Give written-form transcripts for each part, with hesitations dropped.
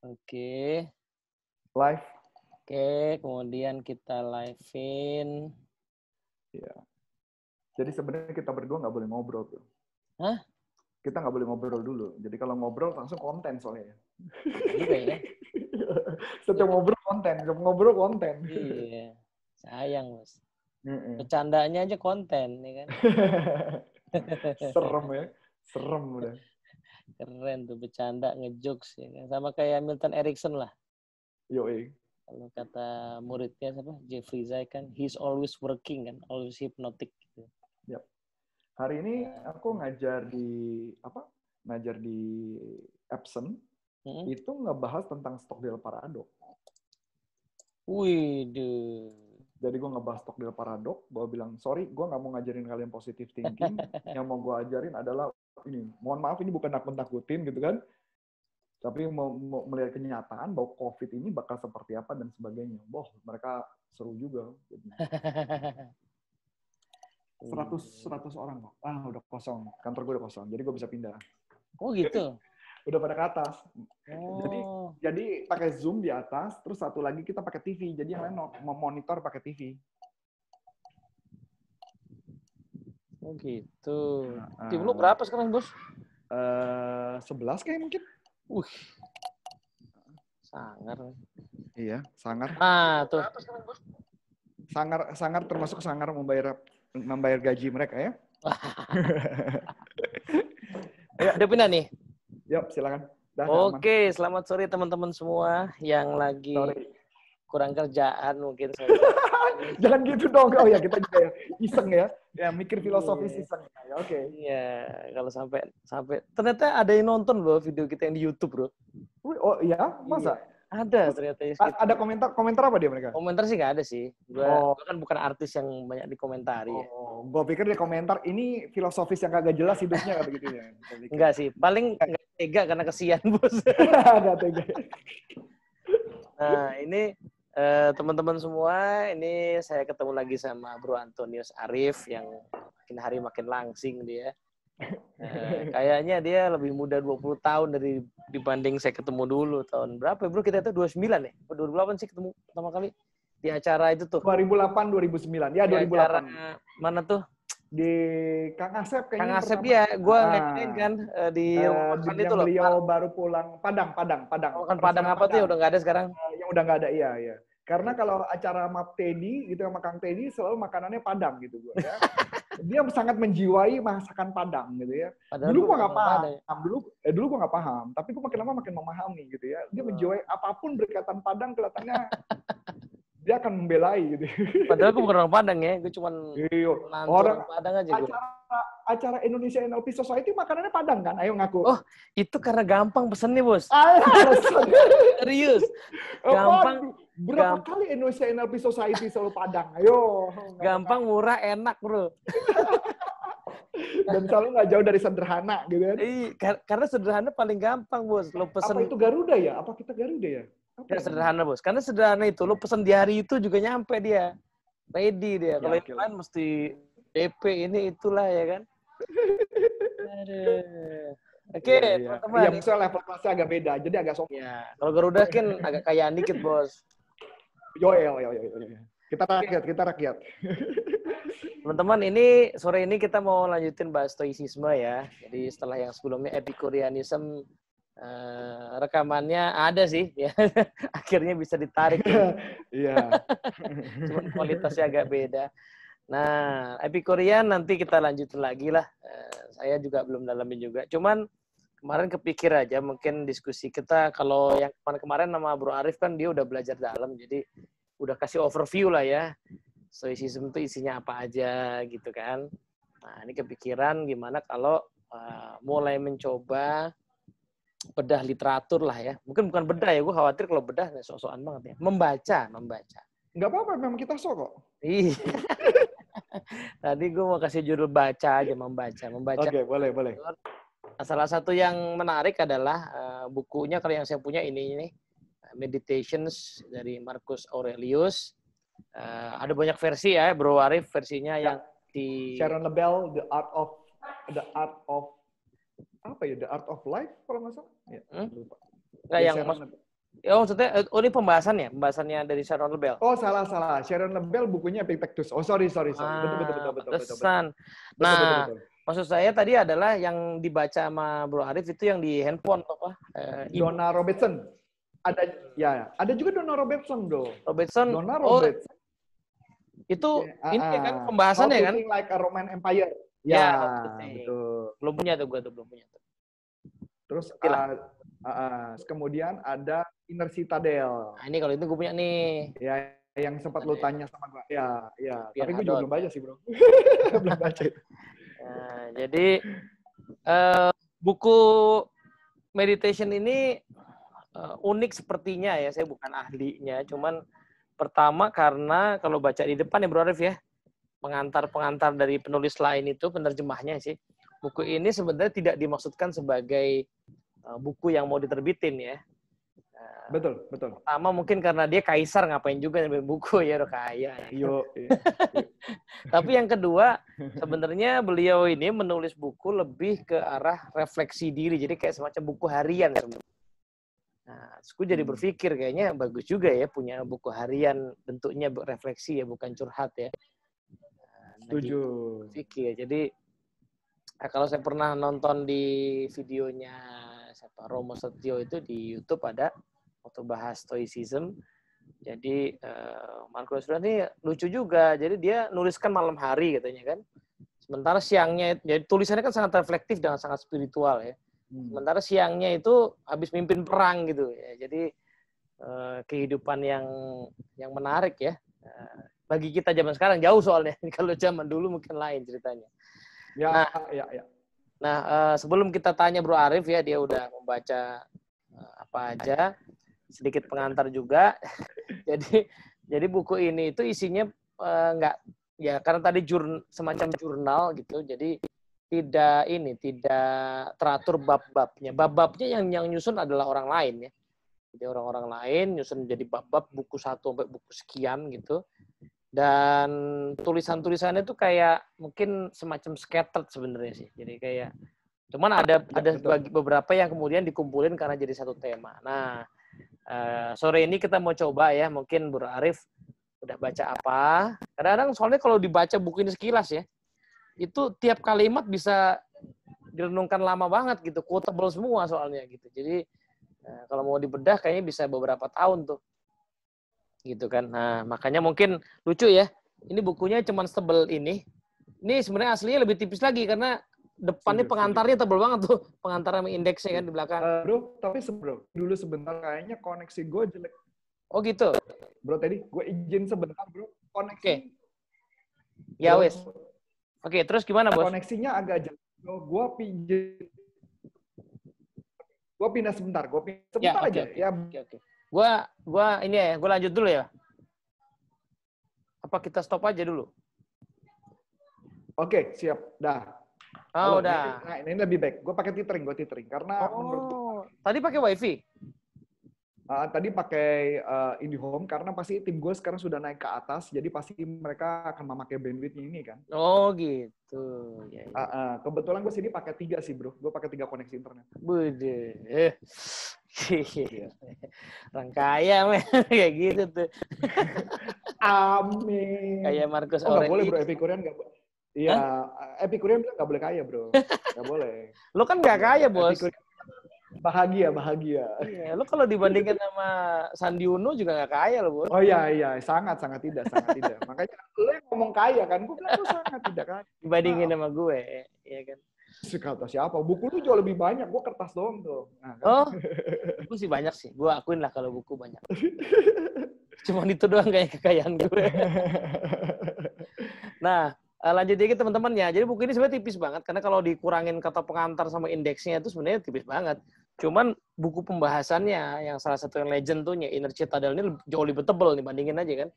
Oke. Live. Oke, kemudian kita live-in. Ya. Jadi sebenarnya kita berdua nggak boleh ngobrol tuh. Hah? Kita nggak boleh ngobrol dulu. Jadi kalau ngobrol langsung konten soalnya. Juga ya? Setiap ngobrol konten, setiap ngobrol konten. Iya. Sayang, Bos. Mm-mm. Bercandanya aja konten, ya kan? Serem ya. Serem udah. Keren tuh, bercanda, ngejokes. Ya kan? Sama kayak Milton Erickson lah. Yoi. Kalau kata muridnya siapa? Jeffrey Zay kan, he's always working kan, always hypnotic. Gitu. Yep. Hari ini aku ngajar di Ngajar di Epson. Itu ngebahas tentang Stockdale Paradox. Wih, Jadi gue ngebahas Stockdale Paradox, gue bilang, sorry, gue nggak mau ngajarin kalian positive thinking, yang mau gue ajarin adalah ini, mohon maaf ini bukan nakut-nakutin gitu kan, tapi mau melihat kenyataan bahwa COVID ini bakal seperti apa dan sebagainya. Boh, mereka seru juga. 100 orang kok. Udah kosong. Kantor gue udah kosong, jadi gue bisa pindah. Oh gitu? Udah pada ke atas. Oh. Jadi pakai Zoom di atas, terus satu lagi kita pakai TV. Jadi yang lain mau monitor pakai TV. Oh gitu. Tim lu berapa sekarang, Bos? 11 kayak mungkin. Sangar. Iya, sangar. Tuh. Sangar termasuk sangar membayar gaji mereka ya. Ayo, udah pindah nih. Yuk, silakan. Oke, selamat sore teman-teman semua yang lagi kurang kerjaan mungkin. Jangan gitu dong. Oh ya, kita juga ya iseng ya. Ya, mikir filosofis iseng. Ya, oke. Iya, kalau sampai ternyata ada yang nonton loh video kita yang di YouTube, Bro. Oh iya, masa? Iya. Ada ternyata. Ada komentar apa dia mereka? Komentar sih nggak ada sih. Gua kan bukan artis yang banyak dikomentari. Gue pikir dia komentar ini filosofis yang kagak jelas hidupnya kata gitu ya. Enggak sih, paling nggak tega karena kesian, Bos. Nggak tega. Nah, ini teman-teman semua, ini saya ketemu lagi sama Bro Antonius Arif yang makin hari makin langsing dia. Kayaknya dia lebih muda 20 tahun dibanding saya ketemu dulu tahun berapa Bro? Kita itu 29 ya? 2008 sih ketemu pertama kali di acara itu tuh. 2008 2009. Ya, di 2008. Acara mana tuh? Di Kang Asep kayaknya. Kang Asep ya, gue ngeliatin kan di rumah makan itu loh. Beliau baru pulang Padang. Makan Padang apa tuh ya udah nggak ada sekarang? Yang udah nggak ada, iya. Karena kalau acara Map Teddy gitu sama Kang Teddy selalu makanannya Padang gitu gue ya. Dia sangat menjiwai masakan Padang gitu ya. Padahal dulu gue nggak paham. Dulu gue nggak paham. Tapi gue makin lama makin memahami gitu ya. Dia menjiwai apapun berkaitan Padang kelihatannya dia akan membelai gitu. Padahal gue bukan orang Padang ya. Gue cuma orang Padang aja gue. Acara Indonesia NLP Society makanannya Padang kan? Ayo ngaku. Oh, itu karena gampang pesennya, Bos. Serius. Berapa kali Indonesia NLP Society selalu Padang? Ayo. Gampang, murah, enak, Bro. Dan selalu nggak jauh dari sederhana gitu kan? Karena sederhana paling gampang, Bos. Lo pesen. Apa itu Garuda ya? Apa kita Garuda ya? Ya, sederhana, Bos. Karena sederhana itu, lo pesen di hari itu juga nyampe dia. Ready dia. Kalau yang lain mesti DP ini itulah ya kan. Oke, teman-teman. Iya, misalnya level kelasnya agak beda, jadi agak sopan. Ya, kalau Garuda kan agak kayaan dikit, Bos. Yo. Kita rakyat. Teman-teman, ini sore ini kita mau lanjutin bahas stoicisme ya. Jadi setelah yang sebelumnya Epicureanism, rekamannya ada sih, ya. Akhirnya bisa ditarik. Iya. Cuma kualitasnya agak beda. Nah, Epicurean nanti kita lanjutin lagi lah. Saya juga belum dalamin juga. Cuman kemarin kepikir aja mungkin diskusi kita, kalau yang kemarin nama Bro Arif kan dia udah belajar dalam, jadi udah kasih overview lah ya. Stoicism itu isinya apa aja gitu kan. Nah, ini kepikiran gimana kalau mulai mencoba bedah literatur lah ya. Mungkin bukan bedah ya, gue khawatir kalau bedah sok-sokan banget ya. Membaca. Nggak apa-apa, memang kita sok kok. Iya. Tadi gue mau kasih judul baca aja, membaca. Oke, boleh. Salah satu yang menarik adalah bukunya, kalau yang saya punya ini Meditations dari Marcus Aurelius. Ada banyak versi ya, Bro Arif, versinya yang di Sharon Lebel, The Art of apa ya? The Art of Life kalau nggak salah. Ya, lupa. Nggak, yang Oh, maksudnya, ini pembahasannya dari Sharon Lebel. Oh, salah. Sharon Lebel bukunya Epictetus. Oh, sorry. Betul. Pantesan. Nah, maksud saya tadi adalah yang dibaca sama Bro Arif itu yang di handphone apa? Donna Robertson. Ada juga Donna Robertson, Bro. Robertson. Donna Oh, Robertson. itu ini kan pembahasannya How to kan? Think Like a Roman Empire. Ya, betul. Belum punya tuh. Terus kemudian ada Inner Citadel. Nah, ini kalau itu gue punya nih. Ya, yang sempat lu tanya sama gue. Ya. Tapi gue juga belum baca sih, Bro. Belum baca itu. Nah, jadi buku meditation ini unik sepertinya ya. Saya bukan ahlinya, cuman pertama karena kalau baca di depan ya Bro Arif ya, pengantar dari penulis lain itu, penerjemahnya sih. Buku ini sebenarnya tidak dimaksudkan sebagai buku yang mau diterbitin ya. Betul. Pertama mungkin karena dia kaisar, ngapain juga ngambil buku ya, udah kaya. Yo. Tapi yang kedua, sebenarnya beliau ini menulis buku lebih ke arah refleksi diri. Jadi kayak semacam buku harian sebenarnya. Nah, aku jadi berpikir kayaknya bagus juga ya punya buku harian, bentuknya refleksi ya, bukan curhat ya. Setuju. Pikir. Jadi kalau saya pernah nonton di videonya Romo Setio itu di YouTube ada waktu bahas Stoicism. Jadi Marcus Aurelius ini lucu juga. Jadi dia nuliskan malam hari katanya kan. Sementara siangnya, jadi tulisannya kan sangat reflektif dan sangat spiritual ya. Sementara siangnya itu habis mimpin perang gitu ya. Jadi kehidupan yang menarik ya. Bagi kita zaman sekarang jauh soalnya. Kalau zaman dulu mungkin lain ceritanya. Ya. Nah, sebelum kita tanya Bro Arif ya, dia udah membaca apa aja, sedikit pengantar juga. jadi buku ini itu isinya nggak ya, karena tadi semacam jurnal gitu. Jadi tidak teratur bab-babnya. Bab-babnya yang nyusun adalah orang lain ya. Jadi orang-orang lain nyusun jadi bab-bab, buku 1 sampai buku sekian gitu. Dan tulisan-tulisannya itu kayak mungkin semacam scattered sebenarnya sih. Jadi kayak cuman ada beberapa yang kemudian dikumpulin karena jadi satu tema. Nah, sore ini kita mau coba ya, mungkin Bro Arif udah baca apa. Kadang-kadang soalnya kalau dibaca buku ini sekilas ya, itu tiap kalimat bisa direnungkan lama banget gitu, quotable semua soalnya gitu. Jadi kalau mau dibedah kayaknya bisa beberapa tahun tuh. Gitu kan. Nah, makanya mungkin lucu ya. Ini bukunya cuma setebel ini. Ini sebenarnya aslinya lebih tipis lagi karena depannya pengantarnya tebel banget tuh. Pengantar sama indeksnya kan di belakang. Bro, tapi dulu sebentar kayaknya koneksi gue jelek. Oh gitu? Bro, tadi gue izin sebentar, Bro. Koneksi. Oke. Ya wes. Oke, terus gimana, Bos? Koneksinya agak jelek. Gue pindah sebentar. Aja. Ya. Oke. Gua ini ya, gue lanjut dulu ya. Apa kita stop aja dulu? Oke, siap. Dah. Oh, udah. Nah, ini lebih baik. Gue pakai tethering karena menurut gue. Tadi pakai WiFi? Tadi pakai IndiHome karena pasti tim gue sekarang sudah naik ke atas, jadi pasti mereka akan memakai bandwidth-nya ini kan. Oh gitu. Ya. Kebetulan gue sini pakai 3 sih, Bro. Gue pakai 3 koneksi internet. Bude. Orang kaya men kayak gitu tuh. Amin. Kayak Marcus Nggak Aurelius. boleh, Bro. Epicurian nggak boleh. Iya, Epicurian bilang nggak boleh kaya, Bro. Nggak boleh. Lo kan nggak kaya, Bos. Bahagia. Iya, lo kalau dibandingkan sama Sandi Uno juga nggak kaya lo, Bos. Oh iya, sangat tidak. Makanya lo yang ngomong kaya kan, gue bilang lo sangat tidak kaya. Dibandingin sama gue, iya kan. Kata siapa? Buku lu jauh lebih banyak, gue kertas doang tuh. Nah, kan? Oh, buku sih banyak sih. Gue akuin lah kalau buku banyak. Cuman itu doang kayak kekayaan gue. Nah, lanjut dikit teman-teman ya. Jadi buku ini sebenarnya tipis banget karena kalau dikurangin kata pengantar sama indeksnya itu sebenarnya tipis banget. Cuman buku pembahasannya yang salah satu yang legend tuh Inner Citadel ini jauh lebih tebel nih, bandingin aja kan.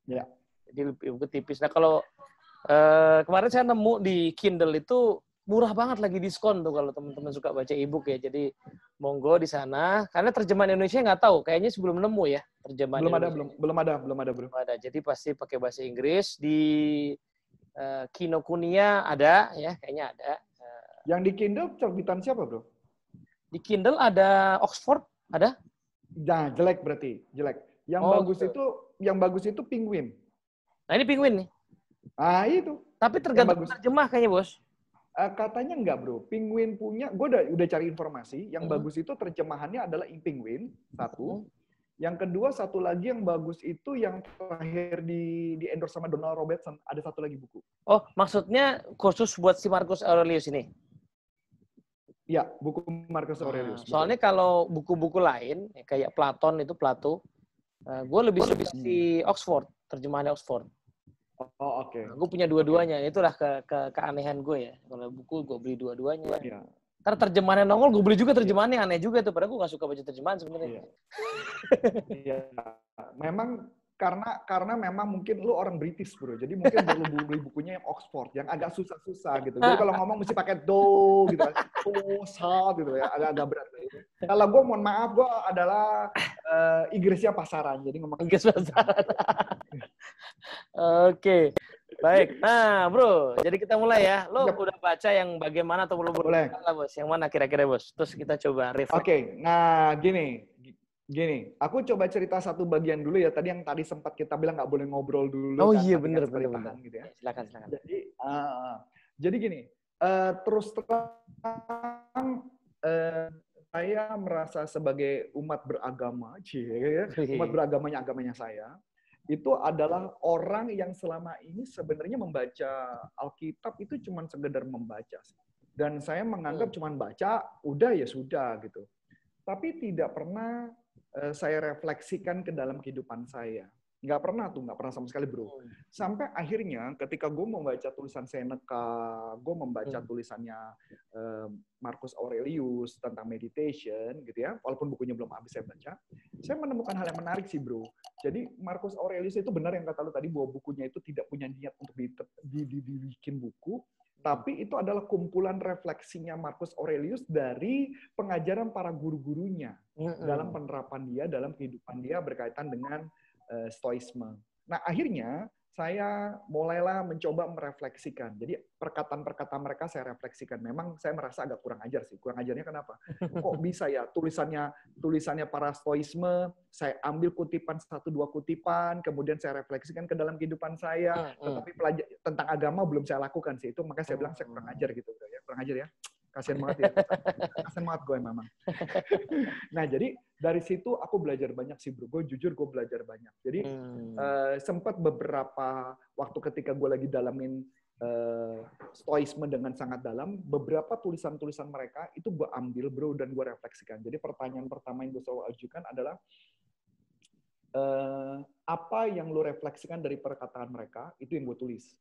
Ya. Jadi lebih tipis. Nah kalau kemarin saya nemu di Kindle itu murah banget lagi diskon tuh kalau teman-teman suka baca e-book ya. Jadi monggo di sana. Karena terjemahan Indonesia nggak tahu. Kayaknya sebelum nemu ya terjemahan belum ada, Bro. Belum ada. Jadi pasti pakai bahasa Inggris. Di Kinokuniya ada ya, kayaknya ada. Yang di Kindle terbitan siapa, Bro? Di Kindle ada Oxford, ada. Nah, jelek berarti, jelek. Oh, gitu. Yang bagus itu penguin. Nah, ini penguin nih. Ah, itu. Tapi Yang tergantung bagus. terjemah kayaknya, Bos. Katanya enggak, Bro. Penguin punya, gue udah cari informasi, yang Hmm. bagus itu terjemahannya adalah penguin, satu. Hmm. Yang kedua, satu lagi yang bagus itu yang terakhir di endorse sama Donald Robertson. Ada satu lagi buku. Oh, maksudnya khusus buat si Marcus Aurelius ini? Ya, buku Marcus Aurelius. Soalnya kalau buku-buku lain, kayak Platon itu, Plato, gue lebih suka si Oxford, terjemahannya Oxford. Oh, oke. Nah, gue punya dua-duanya. Itulah keanehan gue ya. Kalau buku gue beli dua-duanya. Iya. Ntar terjemahannya nongol, gue beli juga terjemahannya. Aneh juga tuh. Padahal gue gak suka baca terjemahan sebenarnya. Iya. Memang karena memang mungkin lu orang British, Bro. Jadi mungkin perlu beli bukunya yang Oxford, yang agak susah-susah gitu. Jadi kalau ngomong mesti pakai do gitu kan. Sa gitu ya, agak-agak berat. Kalau gue mohon maaf, gue adalah Inggrisnya pasaran. Jadi ngomong Inggris pasaran. Oke. Baik. Nah, Bro, jadi kita mulai ya. Lo udah baca yang bagaimana atau belum? Boleh. Bos. Yang mana kira-kira, Bos? Terus kita coba reflect. Oke. Nah, gini, aku coba cerita satu bagian dulu ya. Tadi sempat kita bilang nggak boleh ngobrol dulu. Oh kan, iya, tapi bener. tahan gitu ya. Silakan. Jadi gini, terus terang saya merasa sebagai umat beragama, agamanya saya, itu adalah orang yang selama ini sebenarnya membaca Alkitab itu cuma sekedar membaca. Dan saya menganggap cuma baca, udah ya sudah gitu. Tapi tidak pernah saya refleksikan ke dalam kehidupan saya. Nggak pernah sama sekali, Bro. Sampai akhirnya ketika gue membaca tulisan Seneca, gue membaca tulisannya Marcus Aurelius tentang meditation, gitu ya. Walaupun bukunya belum habis saya baca, saya menemukan hal yang menarik sih, Bro. Jadi Marcus Aurelius itu benar yang kata lu tadi, bahwa bukunya itu tidak punya niat untuk dibikin buku, tapi itu adalah kumpulan refleksinya Marcus Aurelius dari pengajaran para guru-gurunya dalam penerapan dia, dalam kehidupan dia berkaitan dengan stoisme. Nah, akhirnya saya mulailah mencoba merefleksikan. Jadi perkataan-perkataan mereka saya refleksikan. Memang saya merasa agak kurang ajar sih. Kurang ajarnya kenapa? Kok bisa ya tulisannya para stoisme, saya ambil kutipan 1-2 kutipan, kemudian saya refleksikan ke dalam kehidupan saya, tetapi tentang agama belum saya lakukan sih. Itu makanya saya bilang saya kurang ajar gitu ya. Kurang ajar ya. Kasian banget ya. Kasian banget gue memang. Nah, jadi dari situ aku belajar banyak sih, Bro. Gue jujur gue belajar banyak. Jadi sempat beberapa waktu ketika gue lagi dalamin stoisme dengan sangat dalam, beberapa tulisan-tulisan mereka itu gue ambil, Bro, dan gue refleksikan. Jadi pertanyaan pertama yang gue selalu ajukan adalah apa yang lo refleksikan dari perkataan mereka, itu yang gue tulis.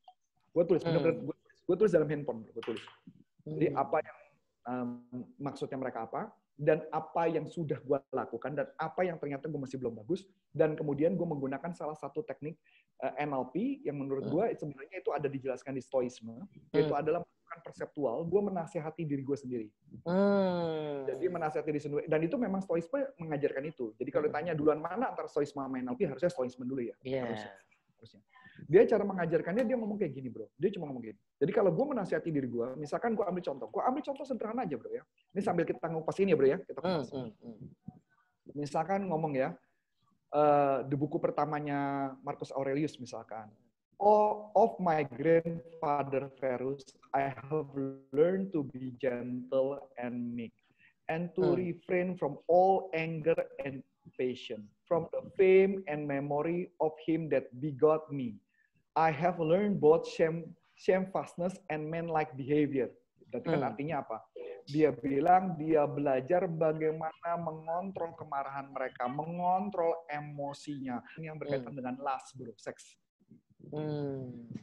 Gue tulis, bener-bener gue tulis dalam handphone, gue tulis. Jadi apa yang maksudnya mereka apa, dan apa yang sudah gue lakukan, dan apa yang ternyata gue masih belum bagus, dan kemudian gue menggunakan salah satu teknik NLP yang menurut gue sebenarnya itu ada dijelaskan di stoisme, yaitu adalah melakukan perseptual, gue menasehati diri gue sendiri. Jadi menasehati diri sendiri, dan itu memang stoisme mengajarkan itu. Jadi kalau ditanya duluan mana antara stoisme sama NLP, harusnya stoisme dulu ya. Harusnya. Dia cara mengajarkannya, dia ngomong kayak gini, Bro. Dia cuma ngomong gini. Jadi kalau gue menasihati diri gue, misalkan gue ambil contoh sederhana aja, Bro ya. Ini sambil kita ngupas ini ya, Bro ya. Kita kupas. Misalkan ngomong ya, di buku pertamanya Marcus Aurelius misalkan. Oh, of my grandfather Verus, I have learned to be gentle and meek, and to refrain from all anger and passion, from the fame and memory of him that begot me. I have learned both shamefastness and manlike behavior. Berarti kan artinya apa? Dia bilang dia belajar bagaimana mengontrol kemarahan mereka, mengontrol emosinya. Ini yang berkaitan dengan lust, Bro, seks.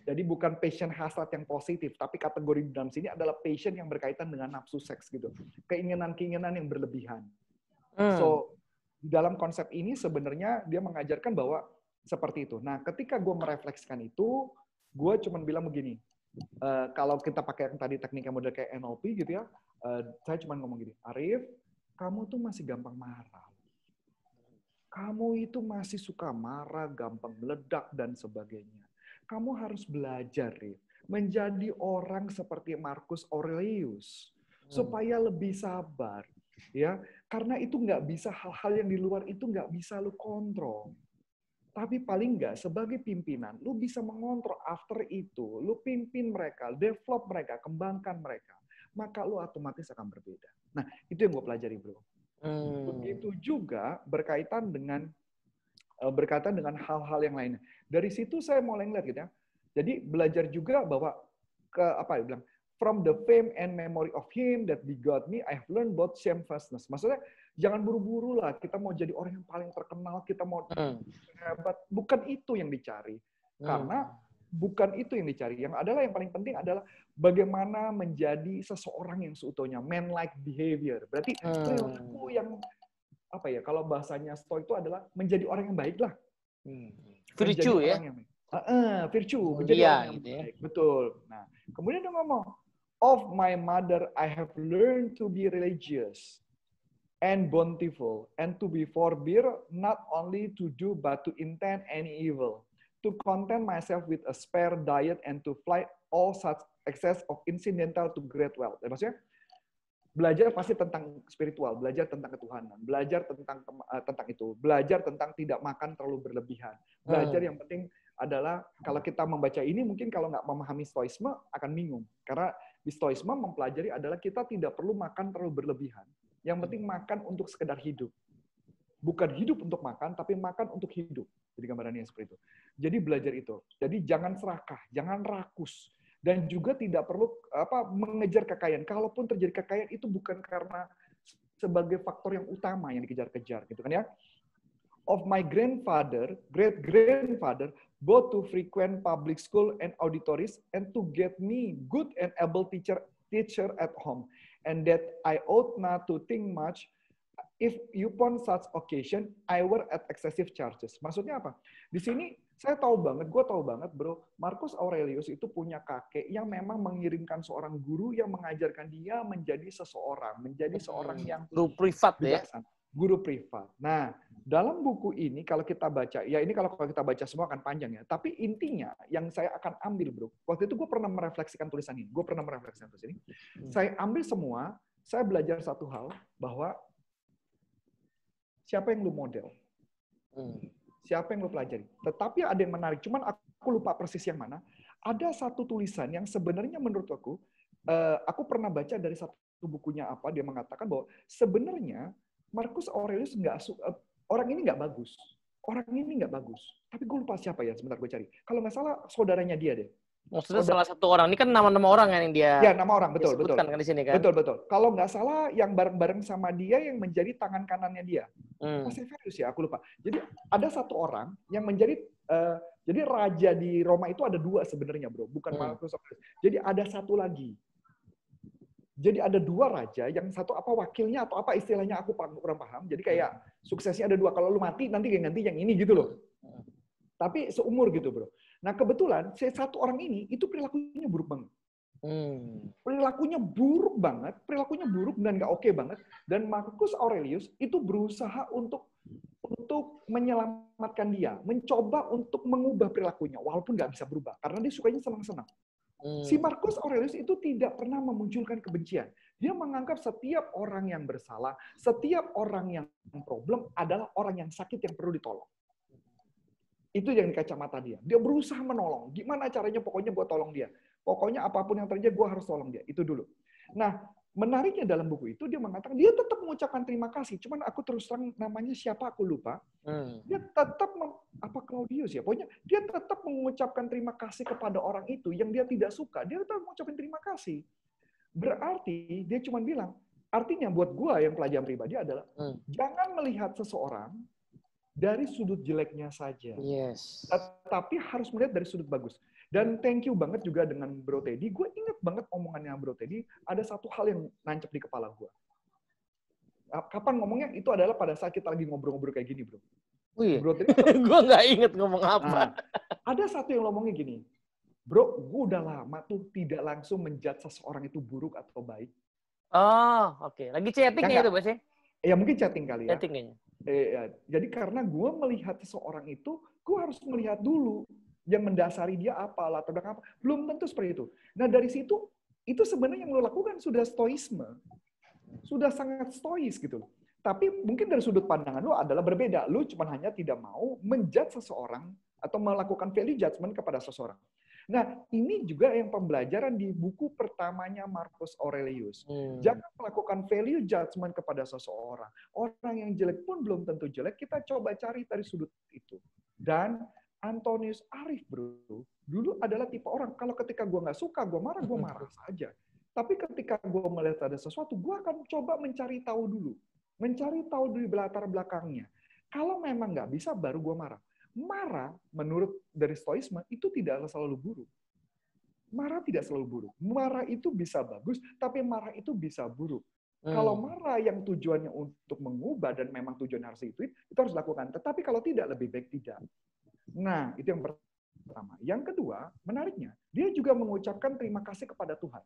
Jadi bukan passion hasrat yang positif, tapi kategori dalam sini adalah passion yang berkaitan dengan nafsu seks gitu. Keinginan-keinginan yang berlebihan. So, dalam konsep ini sebenarnya dia mengajarkan bahwa seperti itu. Nah, ketika gue merefleksikan itu, gue cuma bilang begini, kalau kita pakai yang tadi tekniknya model kayak NLP gitu ya, saya cuma ngomong gini, Arif, kamu tuh masih gampang marah. Kamu itu masih suka marah, gampang meledak, dan sebagainya. Kamu harus belajar, Arif, menjadi orang seperti Marcus Aurelius, supaya lebih sabar. Ya, karena itu nggak bisa, hal-hal yang di luar itu nggak bisa lu kontrol. Tapi paling nggak sebagai pimpinan, lu bisa mengontrol after itu, lu pimpin mereka, develop mereka, kembangkan mereka. Maka lu otomatis akan berbeda. Nah, itu yang gue pelajari, bro. Begitu juga berkaitan dengan hal-hal yang lainnya. Dari situ saya mulai ngeliat gitu ya. Jadi belajar juga bahwa from the fame and memory of him that begot me, I have learned about shamefacedness. Maksudnya jangan buru-buru lah kita mau jadi orang yang paling terkenal, kita mau hebat. Bukan itu yang dicari. Karena bukan itu yang dicari. Yang paling penting adalah bagaimana menjadi seseorang yang seutuhnya, man-like behavior. Berarti perilaku yang kalau bahasanya Stoik itu adalah menjadi orang yang baik lah. Virtue ya. Virtue, menjadi orang yang baik. Betul. Nah, kemudian dia ngomong, of my mother I have learned to be religious and bountiful and to be forbear not only to do but to intend any evil, to content myself with a spare diet and to fly all such excess of incidental to great wealth. Maksudnya belajar pasti tentang spiritual, belajar tentang ketuhanan, belajar tentang itu, belajar tentang tidak makan terlalu berlebihan. Belajar yang penting adalah kalau kita membaca ini mungkin kalau nggak memahami stoisme akan bingung. Karena di stoisme mempelajari adalah kita tidak perlu makan terlalu berlebihan. Yang penting makan untuk sekedar hidup. Bukan hidup untuk makan, tapi makan untuk hidup. Jadi gambarannya seperti itu. Jadi belajar itu. Jadi jangan serakah, jangan rakus. Dan juga tidak perlu mengejar kekayaan. Kalaupun terjadi kekayaan itu bukan karena sebagai faktor yang utama yang dikejar-kejar, gitu kan ya. Of my great grandfather, both to frequent public school and auditories, and to get me good and able teacher at home, and that I ought not to think much if upon such occasion I were at excessive charges. Maksudnya apa? Di sini gue tahu banget bro, Marcus Aurelius itu punya kakek yang memang mengirimkan seorang guru yang mengajarkan dia menjadi seorang yang guru privat bijaksana. Guru privat. Nah, dalam buku ini kalau kita baca, ya ini kalau kita baca semua akan panjang ya, tapi intinya yang saya akan ambil bro, waktu itu gue pernah merefleksikan tulisan ini, saya ambil semua, saya belajar satu hal, bahwa siapa yang lu model? Siapa yang lu pelajari? Tetapi ada yang menarik, cuman aku lupa persis yang mana. Ada satu tulisan yang sebenarnya menurut aku pernah baca dari satu bukunya dia mengatakan bahwa sebenarnya Marcus Aurelius orang ini nggak bagus. Tapi gue lupa siapa ya, sebentar gue cari. Kalau nggak salah saudaranya dia deh. Maksudnya salah satu orang, ini kan nama-nama orang yang dia nama orang, betul. Kan di sini kan. Betul. Kalau nggak salah yang bareng-bareng sama dia yang menjadi tangan kanannya dia. Severus ya, aku lupa. Jadi ada satu orang yang menjadi jadi raja di Roma itu ada dua sebenarnya, bro, bukan Marcus Aurelius. Jadi ada satu lagi. Jadi ada dua raja, yang satu wakilnya atau apa istilahnya aku kurang paham. Jadi kayak suksesnya ada dua. Kalau lu mati nanti ganti yang ini gitu loh. Tapi seumur gitu, bro. Nah, kebetulan satu orang ini itu perilakunya buruk banget. Perilakunya buruk dan nggak oke banget. Dan Marcus Aurelius itu berusaha untuk menyelamatkan dia, mencoba untuk mengubah perilakunya, walaupun nggak bisa berubah, karena dia sukanya senang-senang. Si Marcus Aurelius itu tidak pernah memunculkan kebencian. Dia menganggap setiap orang yang bersalah, setiap orang yang problem adalah orang yang sakit yang perlu ditolong. Itu yang di kacamata dia. Dia berusaha menolong. Gimana caranya? Pokoknya gue tolong dia. Pokoknya apapun yang terjadi, gue harus tolong dia. Itu dulu. Nah, menariknya dalam buku itu, dia mengatakan, dia tetap mengucapkan terima kasih. Cuman aku terus terang namanya siapa, aku lupa. Dia tetap, Claudius ya. Pokoknya dia tetap mengucapkan terima kasih kepada orang itu yang dia tidak suka. Dia tetap mengucapkan terima kasih. Berarti, dia cuma bilang, artinya buat gue yang pelajaran pribadi adalah, jangan melihat seseorang dari sudut jeleknya saja. Yes. Tapi harus melihat dari sudut bagus. Dan thank you banget juga dengan Bro Teddy. Gue inget banget omongannya Bro Teddy. Ada satu hal yang nancep di kepala gue. Kapan ngomongnya? Itu adalah pada saat kita lagi ngobrol-ngobrol kayak gini, Bro. Oh iya? Bro Teddy, gue nggak inget ngomong apa. Ada satu yang ngomongnya gini. Bro, gue udah lama tuh tidak langsung menjudge seseorang itu buruk atau baik. Oh, oke. Lagi chatting itu, Bos ya? Ya, mungkin chatting kali ya. Chatting kayaknya. Jadi karena gue melihat seseorang itu, gue harus melihat dulu yang mendasari dia apa, latar belakang apa. Belum tentu seperti itu. Nah dari situ, itu sebenarnya yang lo lakukan sudah stoisme. sudah sangat stois gitu loh. Tapi mungkin dari sudut pandangan lu adalah berbeda. Lu cuma hanya tidak mau menjudge seseorang atau melakukan value judgment kepada seseorang. Nah, ini juga yang pembelajaran di buku pertamanya Marcus Aurelius. Jangan melakukan value judgment kepada seseorang. Orang yang jelek pun belum tentu jelek, kita coba cari dari sudut itu. Dan Antonius Arif, bro, dulu adalah tipe orang, kalau ketika gue nggak suka, gue marah saja. Tapi ketika gue melihat ada sesuatu, gue akan coba mencari tahu dulu. Mencari tahu dari latar belakangnya. Kalau memang nggak bisa, baru gue marah. Marah, menurut dari stoisme, itu tidak selalu buruk. Marah tidak selalu buruk. Marah itu bisa bagus, tapi marah itu bisa buruk. Kalau marah yang tujuannya untuk mengubah dan memang tujuannya harus itu harus dilakukan. Tetapi kalau tidak, lebih baik tidak. Nah, itu yang pertama. Yang kedua, menariknya, dia juga mengucapkan terima kasih kepada Tuhan.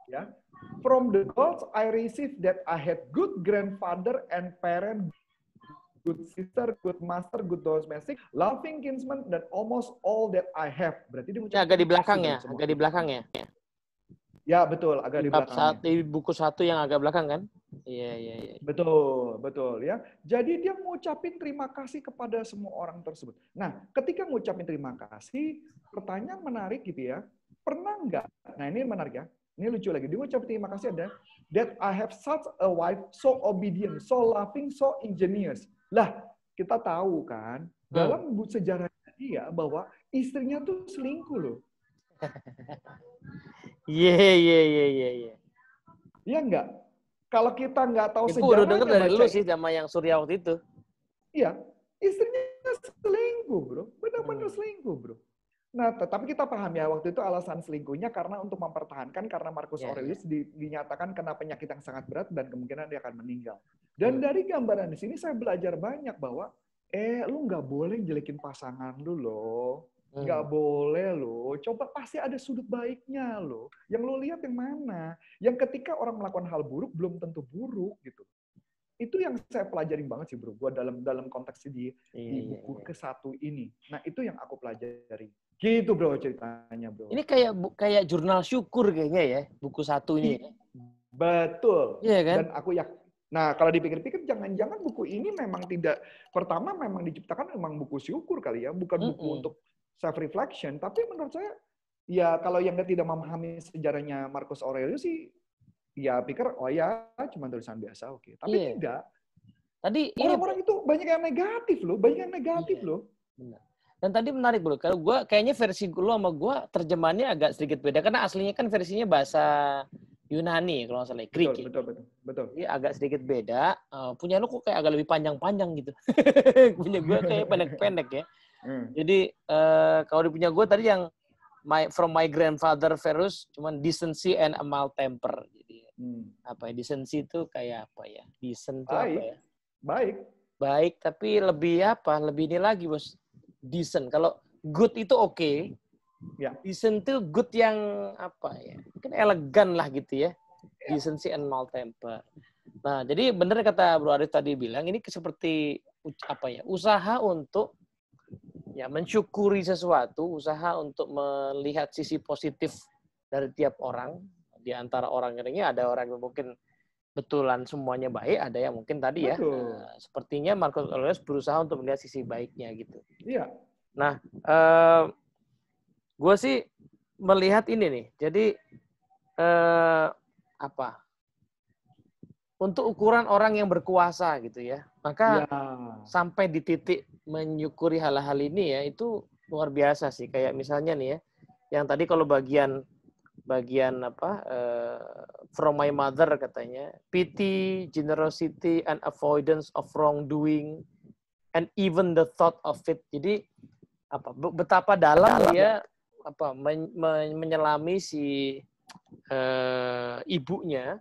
Ya, from the gods I received that I had good grandfather and parent, good sister, good master, good domestic, loving kinsman, dan almost all that I have. Berarti dia mengucapkan agak di belakangnya, agak di belakangnya. Ya, betul, agak di belakangnya. Di buku 1 yang agak belakang kan? Iya. Betul ya. Jadi dia mengucapin terima kasih kepada semua orang tersebut. Nah, ketika mengucapin terima kasih, pertanyaan menarik gitu ya. Pernah nggak? Nah, ini menarik ya. Ini lucu lagi. Dia mengucapin terima kasih ada that I have such a wife so obedient, so loving, so ingenious. Lah, kita tahu kan dalam sejarahnya dia bahwa istrinya tuh selingkuh loh. Iya. Iya enggak? Kalau kita nggak tahu itu sejarahnya, udah denger dari lu sih sama yang Surya waktu itu. Iya, istrinya selingkuh, bro. Benar-benar selingkuh, bro. Nah, tetapi kita paham ya, waktu itu alasan selingkuhnya karena untuk mempertahankan, karena Marcus Aurelius dinyatakan kena penyakit yang sangat berat dan kemungkinan dia akan meninggal. Dan dari gambaran di sini saya belajar banyak bahwa, lu nggak boleh jelekin pasangan lu loh. Nggak boleh loh. Coba pasti ada sudut baiknya loh. Yang lo lihat yang mana? Yang ketika orang melakukan hal buruk, belum tentu buruk gitu. Itu yang saya pelajarin banget sih, bro. Gua dalam konteks di buku ke-1 ini. Nah, itu yang aku pelajari. Gitu, bro, ceritanya, bro. Ini kayak jurnal syukur kayaknya ya, buku 1 ini. Betul. Iya kan? Dan aku yakin. Nah, kalau dipikir-pikir, jangan-jangan buku ini memang tidak, pertama memang diciptakan memang buku syukur kali ya, bukan buku untuk self-reflection. Tapi menurut saya, ya kalau yang tidak memahami sejarahnya Marcus Aurelius sih, ya pikir, oh ya, cuma tulisan biasa, oke. Tapi tidak. Tadi orang-orang itu banyak yang negatif loh, Benar. Dan tadi menarik bro, kalau gue kayaknya versi lu sama gue terjemahannya agak sedikit beda karena aslinya kan versinya bahasa Yunani kalau nggak salah, Greek. Betul. Jadi agak sedikit beda. Punya lu kok kayak agak lebih panjang-panjang gitu. Punya gue kayak pendek-pendek ya. Jadi kalau di punya gue tadi yang from my grandfather Verus cuman decency and a mild temper. Jadi apa ya, decency itu kayak apa ya? Decent itu apa ya? Baik tapi lebih apa? Lebih ini lagi bos. Decent. Kalau good itu oke. Ya. Decent itu good yang apa ya? Mungkin elegan lah gitu ya. Decency and mild temper. Nah, jadi benar kata Bro Arif tadi bilang ini seperti apa ya? Usaha untuk ya mensyukuri sesuatu, usaha untuk melihat sisi positif dari tiap orang. Di antara orang ini ada orang yang mungkin betulan semuanya baik, ada yang mungkin tadi ya. Sepertinya Marcus Aurelius berusaha untuk melihat sisi baiknya gitu. Iya. Nah, gue sih melihat ini nih. Jadi apa? Untuk ukuran orang yang berkuasa gitu ya. Maka sampai di titik menyukuri hal-hal ini ya itu luar biasa sih. Kayak misalnya nih ya, yang tadi kalau bagian apa from my mother katanya, pity, generosity and avoidance of wrongdoing and even the thought of it. Jadi apa betapa dalam dia apa menyelami si ibunya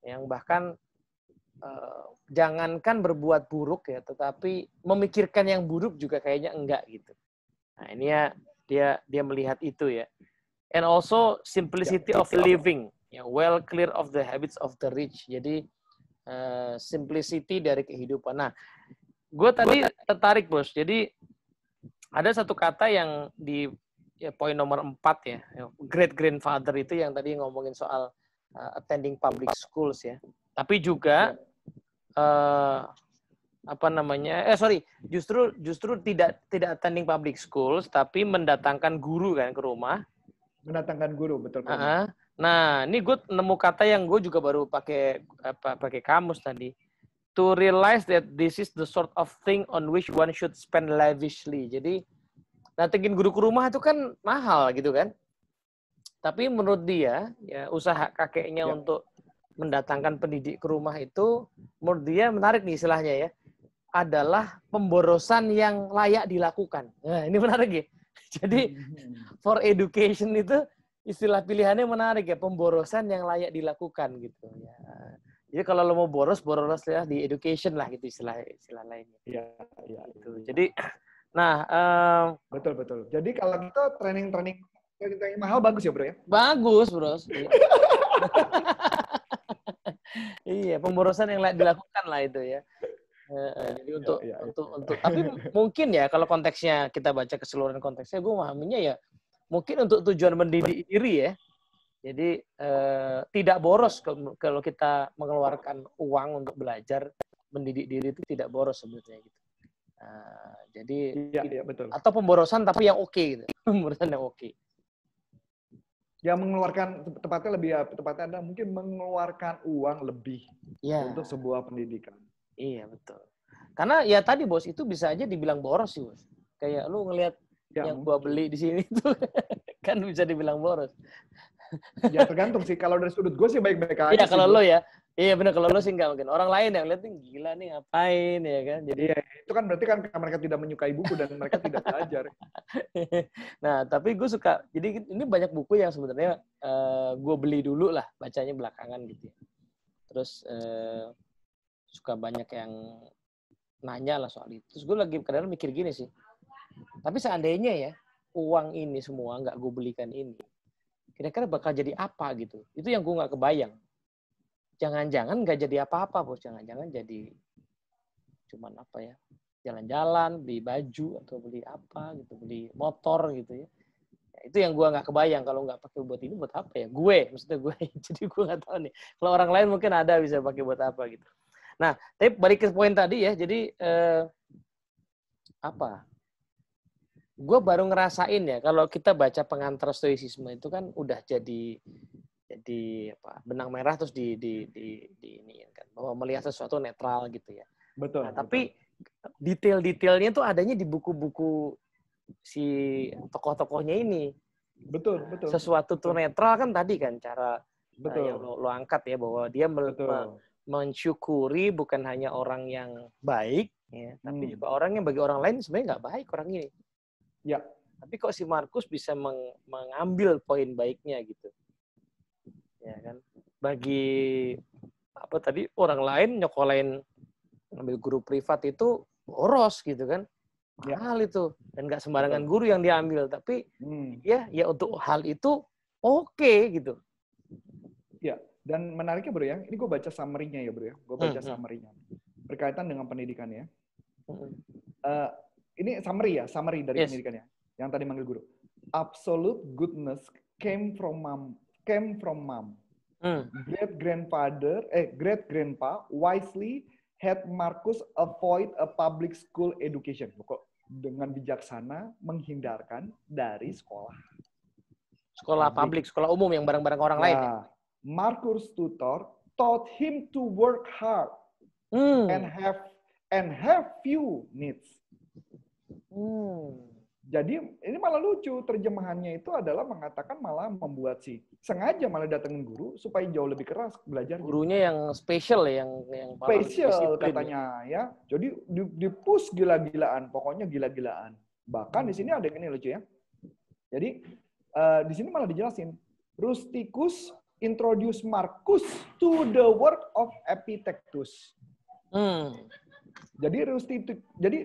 yang bahkan jangankan berbuat buruk ya, tetapi memikirkan yang buruk juga kayaknya enggak gitu. Nah ini ya dia melihat itu ya. And also simplicity of living, ya, well clear of the habits of the rich. Jadi simplicity dari kehidupan. Nah, gue tadi tertarik bos. Jadi ada satu kata yang ya poin nomor 4 ya. Great grandfather itu yang tadi ngomongin soal attending public schools ya. Tapi juga justru tidak tidak attending public schools tapi mendatangkan guru kan ke rumah. Mendatangkan guru, betul ke rumah. Nah, ini gue nemu kata yang gue juga baru pakai kamus tadi. To realize that this is the sort of thing on which one should spend lavishly. Jadi, datengin guru ke rumah itu kan mahal gitu kan. Tapi menurut dia, ya usaha kakeknya untuk mendatangkan pendidik ke rumah itu, menurut dia menarik nih istilahnya ya, adalah pemborosan yang layak dilakukan. Nah, ini menarik ya. Jadi, for education itu istilah pilihannya menarik ya, pemborosan yang layak dilakukan gitu ya. Jadi kalau lo mau boros ya di education lah gitu istilah lainnya. Iya. Gitu. Jadi, nah, betul. Jadi kalau kita training mahal bagus ya bro ya? Bagus bro. Iya, pemborosan yang layak dilakukan lah itu ya. Jadi untuk tapi mungkin ya kalau konteksnya kita baca keseluruhan konteksnya, gue memahaminya ya mungkin untuk tujuan mendidik diri ya. Jadi tidak boros kalau kita mengeluarkan uang untuk belajar mendidik diri itu tidak boros sebenarnya gitu. Jadi betul. Atau pemborosan tapi yang oke gitu. Pemborosan yang oke. Yang mengeluarkan tepatnya adalah mungkin mengeluarkan uang lebih untuk sebuah pendidikan. Iya betul. Karena ya tadi bos itu bisa aja dibilang boros sih bos. Kayak lu ngelihat yang gua beli di sini tuh kan bisa dibilang boros. Ya tergantung sih. Kalau dari sudut gue sih baik-baik aja. Iya kalau lo ya. Iya benar kalau lo sih nggak mungkin. Orang lain yang lihat nih gila nih ngapain ya kan. Jadi itu kan berarti kan mereka tidak menyukai buku dan mereka tidak belajar. Nah tapi gue suka. Jadi ini banyak buku yang sebenarnya gue beli dulu lah bacanya belakangan gitu. Terus suka banyak yang nanya lah soal itu. Terus gue lagi kadang mikir gini sih. Tapi seandainya ya uang ini semua nggak gue belikan ini. Kira-kira bakal jadi apa gitu. Itu yang gue nggak kebayang. Jangan-jangan nggak jadi apa-apa, bos. Jangan-jangan jadi cuman apa ya, jalan-jalan, beli baju, atau beli apa gitu, beli motor gitu ya. Itu yang gue nggak kebayang. Kalau nggak pakai buat ini, buat apa ya? Maksudnya gue. Jadi gue nggak tahu nih. Kalau orang lain mungkin ada bisa pakai buat apa gitu. Nah, tapi balik ke poin tadi ya. Jadi, gue baru ngerasain ya kalau kita baca pengantar stoicisme itu kan udah jadi benang merah terus di ini kan bahwa melihat sesuatu netral gitu ya. Betul. Nah, tapi detail-detailnya tuh adanya di buku-buku si tokoh-tokohnya ini. Betul. Sesuatu tuh netral kan tadi kan cara yang lo angkat ya bahwa dia mensyukuri bukan hanya orang yang baik ya, tapi juga orang yang bagi orang lain sebenarnya nggak baik orang ini. Ya. Tapi kok si Markus bisa mengambil poin baiknya gitu. Ya kan? Bagi orang lain nyokolain ngambil guru privat itu boros gitu kan. Mahal itu dan nggak sembarangan guru yang diambil, tapi ya untuk hal itu oke gitu. Ya, dan menariknya bro ya, ini gue baca summary-nya ya bro ya. Gue baca summary-nya. Berkaitan dengan pendidikan ya. Ini summary dari pendidikannya. Yang tadi manggil guru. Absolute goodness came from mom. Great grandpa wisely had Marcus avoid a public school education. Pokok dengan bijaksana menghindarkan dari sekolah publik, sekolah umum yang bareng-bareng orang lain. Ya. Marcus tutor taught him to work hard and have few needs. Jadi ini malah lucu, terjemahannya itu adalah mengatakan malah membuat sengaja malah datengin guru supaya jauh lebih keras belajar. Gurunya yang spesial ya, yang spesial katanya ya. Jadi di push gila-gilaan, pokoknya gila-gilaan. Bahkan di sini ada yang ini lucu ya. Jadi di sini malah dijelasin Rusticus introduce Marcus to the work of Epictetus. Jadi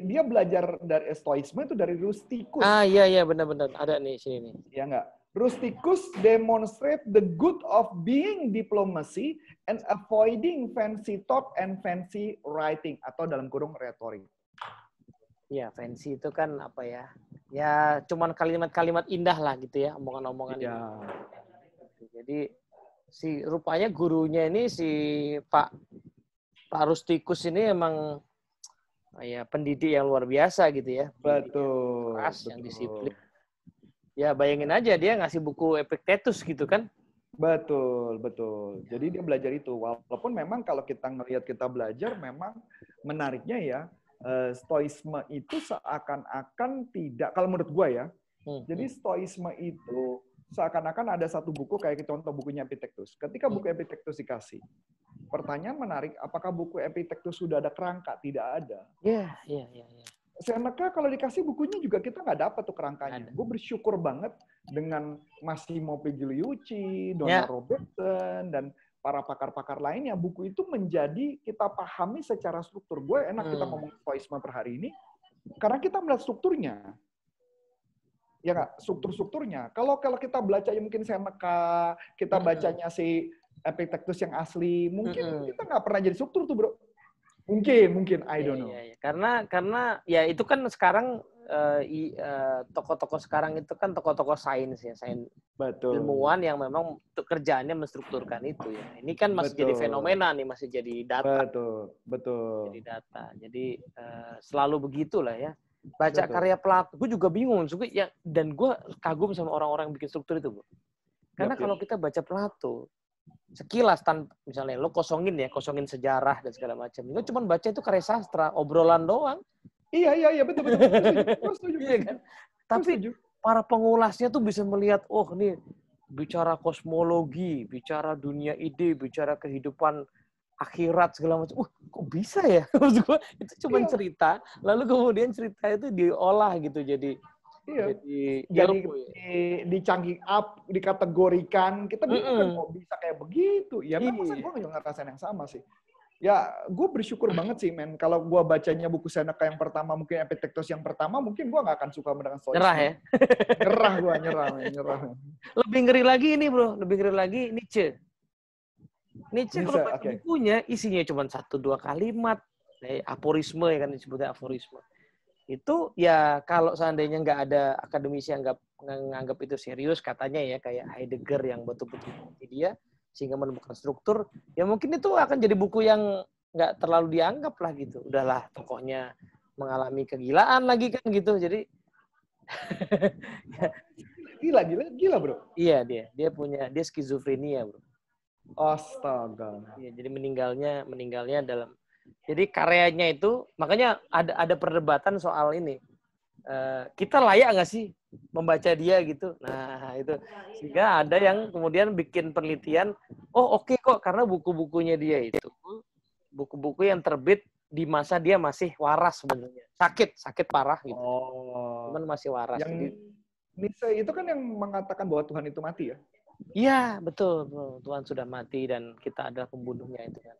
dia belajar dari Stoicisme itu dari Rusticus. Iya benar-benar ada nih sini nih. Ya enggak. Rusticus demonstrate the good of being diplomacy and avoiding fancy talk and fancy writing atau dalam kurung retorik. Ya, fancy itu kan apa ya? ya cuman kalimat-kalimat indah lah gitu ya, omongan-omongan Iya. ini. Jadi rupanya gurunya ini Pak Rustikus ini emang ya pendidik yang luar biasa gitu ya. Betul. Keras, betul. yang disiplin. Ya bayangin aja dia ngasih buku Epictetus gitu kan. Betul, betul. Jadi dia belajar itu. Walaupun memang kalau kita ngelihat kita belajar, memang menariknya ya, stoisme itu seakan-akan tidak, kalau menurut gue ya, jadi stoisme itu seakan-akan ada satu buku, kayak contoh bukunya Epictetus. Ketika buku Epictetus dikasih, pertanyaan menarik, apakah buku Epictetus sudah ada kerangka? Tidak ada. Iya. Seneca kalau dikasih bukunya juga kita nggak dapat tuh kerangkanya. Gue bersyukur banget dengan Massimo Pigliucci, Donald Robertson, dan para pakar-pakar lainnya. Buku itu menjadi kita pahami secara struktur. Gue enak kita ngomong stoisme per hari ini, karena kita melihat strukturnya. Ya nggak? Struktur-strukturnya. Kalau kita baca mungkin Seneca, kita bacanya si Epictetus yang asli, mungkin kita nggak pernah jadi struktur tuh, bro. Mungkin, I don't know. Iya. Karena ya itu kan sekarang tokoh-tokoh sekarang itu kan tokoh-tokoh sains ya, Betul. Ilmuwan yang memang kerjaannya menstrukturkan itu ya. Ini kan masih jadi fenomena nih, masih jadi data. Betul. Jadi data. Jadi selalu begitulah ya. Baca karya Plato, gue juga bingung ya, dan gue kagum sama orang-orang yang bikin struktur itu, Bu. Karena kalau kita baca Plato, sekilas misalnya lo kosongin sejarah dan segala macam. Lo cuma baca itu karya sastra, obrolan doang. Iya, betul. Setuju. Iya kan? Tapi para pengulasnya tuh bisa melihat, oh nih bicara kosmologi, bicara dunia ide, bicara kehidupan akhirat segala macam. Kok bisa ya? Maksud gue itu cuma cerita, lalu kemudian cerita itu diolah gitu jadi dicanggih up, dikategorikan. Kita bingung kan kok bisa kayak begitu. Ya memang gue nggak ngerasain yang sama sih. Ya, gue bersyukur banget sih, men. Kalau gue bacanya buku Seneca yang pertama, mungkin Epictetus yang pertama, mungkin gue nggak akan suka dengan stoisme. Nyerah ya? Nyerah. Lebih ngeri lagi ini, bro. Lebih ngeri lagi Nietzsche. Nietzsche kalau baca bukunya, isinya cuma 1-2 kalimat. Aforisme ya kan disebutnya aforisme. Itu ya kalau seandainya nggak ada akademisi yang nganggap itu serius, katanya ya kayak Heidegger yang betul-betul dia, sehingga menemukan struktur, ya mungkin itu akan jadi buku yang nggak terlalu dianggap lah gitu. Udahlah, tokohnya mengalami kegilaan lagi kan gitu. Jadi gila bro. Iya dia skizofrenia bro. Astaga. Iya, jadi meninggalnya dalam. Jadi karyanya itu, makanya ada perdebatan soal ini. Kita layak nggak sih membaca dia gitu? Nah itu sehingga ada yang kemudian bikin penelitian. Oke kok, karena buku-bukunya dia itu buku-buku yang terbit di masa dia masih waras sebenarnya. Sakit parah gitu. Cuman masih waras. Yang Nietzsche itu kan yang mengatakan bahwa Tuhan itu mati ya? Iya betul. Tuhan sudah mati dan kita adalah pembunuhnya itu kan.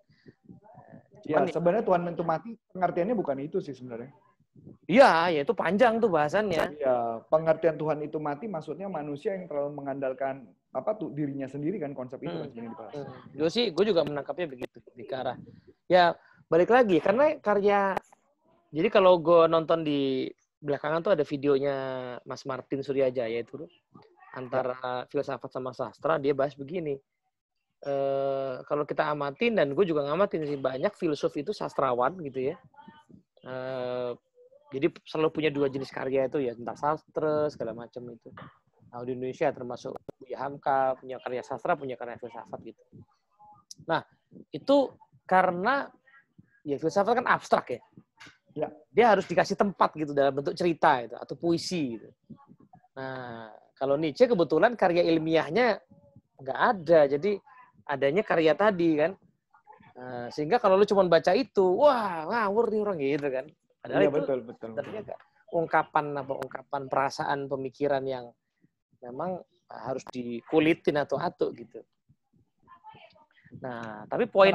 Sebenarnya Tuhan itu mati pengertiannya bukan itu sih sebenarnya. Iya, ya itu panjang tuh bahasannya. Iya, pengertian Tuhan itu mati maksudnya manusia yang terlalu mengandalkan dirinya sendiri kan, konsep itu kan sebenarnya dibahas. Gue juga menangkapnya begitu di arah. Ya balik lagi karena jadi kalau gue nonton di belakangan tuh ada videonya Mas Martin Suryajaya itu antara filsafat sama sastra, dia bahas begini. Kalau kita amatin, dan gue juga ngamatin sih, banyak filsuf itu sastrawan gitu ya. Jadi selalu punya 2 jenis karya itu ya, tentang sastra segala macam itu. Nah, di Indonesia termasuk Buya Hamka punya karya sastra, punya karya filsafat gitu. Nah itu karena ya filsafat kan abstrak ya. Dia harus dikasih tempat gitu dalam bentuk cerita gitu, atau puisi gitu. Nah kalau Nietzsche kebetulan karya ilmiahnya nggak ada, jadi adanya karya tadi kan. Sehingga kalau lu cuma baca itu, wah ngawur nih orang gitu kan. Padahal itu betul. ungkapan perasaan, pemikiran yang memang harus dikulitin atau gitu. Nah, tapi poin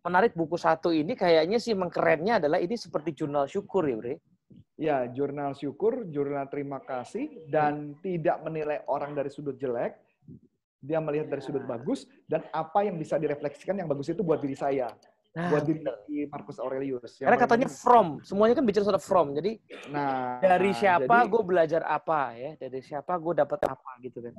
menarik buku 1 ini kayaknya sih kerennya adalah ini seperti jurnal syukur ya, Bre? Ya, jurnal syukur, jurnal terima kasih, dan tidak menilai orang dari sudut jelek. Dia melihat dari sudut bagus, dan apa yang bisa direfleksikan yang bagus itu buat diri saya. Nah, buat diri Marcus Aurelius. Karena katanya from, semuanya kan bicara soal from. Jadi dari siapa gue belajar apa ya, dari siapa gue dapat apa gitu kan.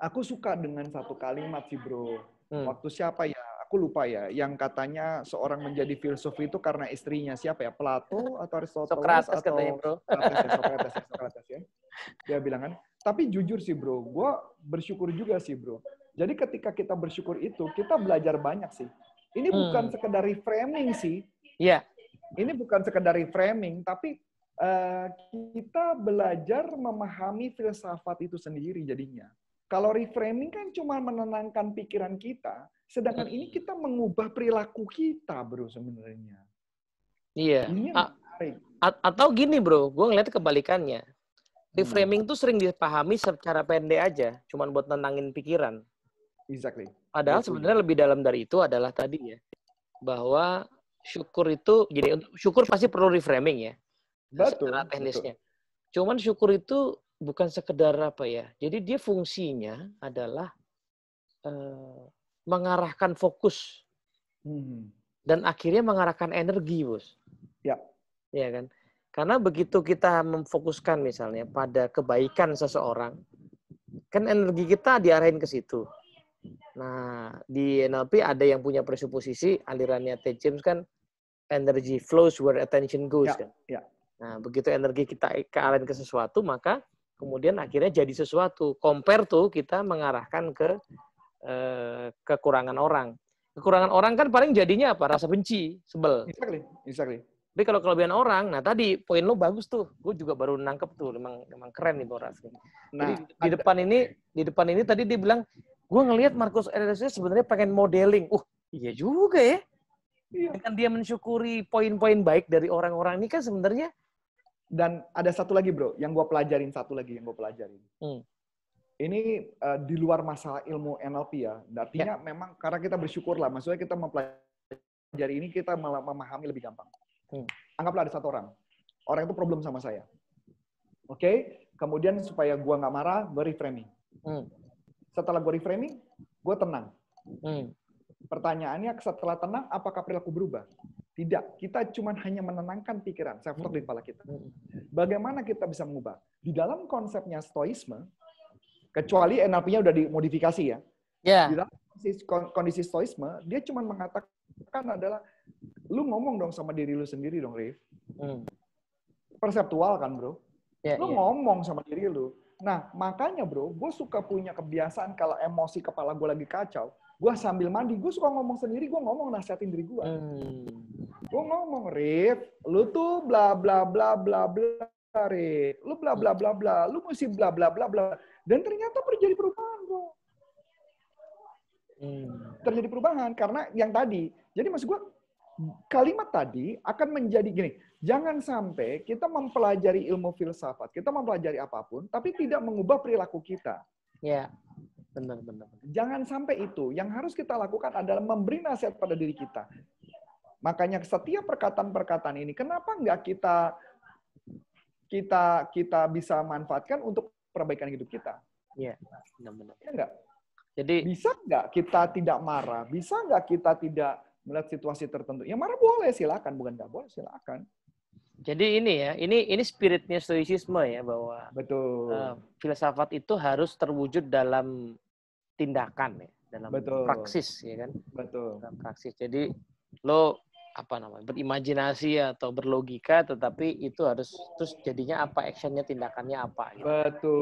Aku suka dengan satu kalimat sih bro. Waktu siapa ya? Aku lupa ya. Yang katanya seorang menjadi filsuf itu karena istrinya siapa ya? Plato atau Aristoteles Socrates atau katanya bro. Socrates ya. Dia bilang kan. Tapi jujur sih bro, gue bersyukur juga sih bro. Jadi ketika kita bersyukur itu, kita belajar banyak sih. Ini bukan sekedar reframing sih. Iya. Ini bukan sekedar reframing, tapi kita belajar memahami filsafat itu sendiri jadinya. Kalau reframing kan cuma menenangkan pikiran kita, sedangkan ini kita mengubah perilaku kita, bro, sebenarnya. Iya. Ini yang menarik. Atau gini, bro, gue ngeliat kebalikannya. Reframing tuh sering dipahami secara pendek aja, cuma buat nenangin pikiran. Exactly. Padahal sebenarnya lebih dalam dari itu adalah tadi ya, bahwa syukur itu, gini, syukur pasti perlu reframing ya, secara teknisnya. Cuman syukur itu bukan sekedar apa ya. Jadi dia fungsinya adalah mengarahkan fokus dan akhirnya mengarahkan energi, bos. Ya. Ya kan. Karena begitu kita memfokuskan misalnya pada kebaikan seseorang, kan energi kita diarahin ke situ. Nah di NLP ada yang punya presuposisi alirannya T. James kan energy flows where attention goes kan. Ya. Nah begitu energi kita kearahin ke sesuatu maka kemudian akhirnya jadi sesuatu. Compare tuh kita mengarahkan ke kekurangan orang. Kekurangan orang kan paling jadinya apa? Rasa benci, sebel. Exactly. Tapi kalau kelebihan orang, nah tadi poin lo bagus tuh. Gue juga baru nangkep tuh, memang keren nih Boras. Jadi di depan ini tadi dia bilang, gue ngelihat Marcus Aurelius sebenarnya pengen modeling. Iya juga ya. Dengan dia mensyukuri poin-poin baik dari orang-orang ini kan sebenarnya. Dan ada satu lagi bro, yang gue pelajarin Ini di luar masalah ilmu NLP ya. Artinya memang karena kita bersyukur lah. Maksudnya kita mempelajari ini, kita memahami lebih gampang. Anggaplah ada satu orang. Orang itu problem sama saya. Oke? Kemudian supaya gue nggak marah, gue reframing. Setelah gue reframing, gue tenang. Pertanyaannya setelah tenang, apakah perilaku berubah? Tidak. Kita cuma hanya menenangkan pikiran, self-talk di kepala kita. Bagaimana kita bisa mengubah? Di dalam konsepnya stoisme, kecuali NLP-nya udah dimodifikasi ya. Di dalam kondisi stoisme, dia cuma mengatakan adalah, lu ngomong dong sama diri lu sendiri dong, Rif. Perseptual kan, bro? Lu ngomong sama diri lu. Nah, makanya bro, gue suka punya kebiasaan kalau emosi kepala gue lagi kacau, gue sambil mandi, gue suka ngomong sendiri, gue ngomong nasihatin diri gue. Gue ngomong, Rif, lu tuh bla bla bla bla bla, Rif. Lu bla bla bla bla, lu mesti bla bla bla bla. Dan ternyata terjadi perubahan, bro. Terjadi perubahan karena yang tadi. Jadi maksud gue, kalimat tadi akan menjadi gini, jangan sampai kita mempelajari ilmu filsafat, kita mempelajari apapun, tapi tidak mengubah perilaku kita. Ya, benar. Jangan sampai itu. Yang harus kita lakukan adalah memberi nasihat pada diri kita. Makanya setiap perkataan-perkataan ini, kenapa nggak kita bisa manfaatkan untuk perbaikan hidup kita? Iya, benar. Ya enggak? Jadi bisa nggak kita tidak marah? Bisa nggak kita tidak melihat situasi tertentu? Ya marah boleh, silakan. Bukan nggak boleh, silakan. Jadi ini ya, ini spiritnya stoicisme ya, bahwa filsafat itu harus terwujud dalam tindakan ya, dalam praksis ya kan. Dalam praksis. Jadi lo berimajinasi atau berlogika, tetapi itu harus terus jadinya apa, actionnya, tindakannya apa. Gitu.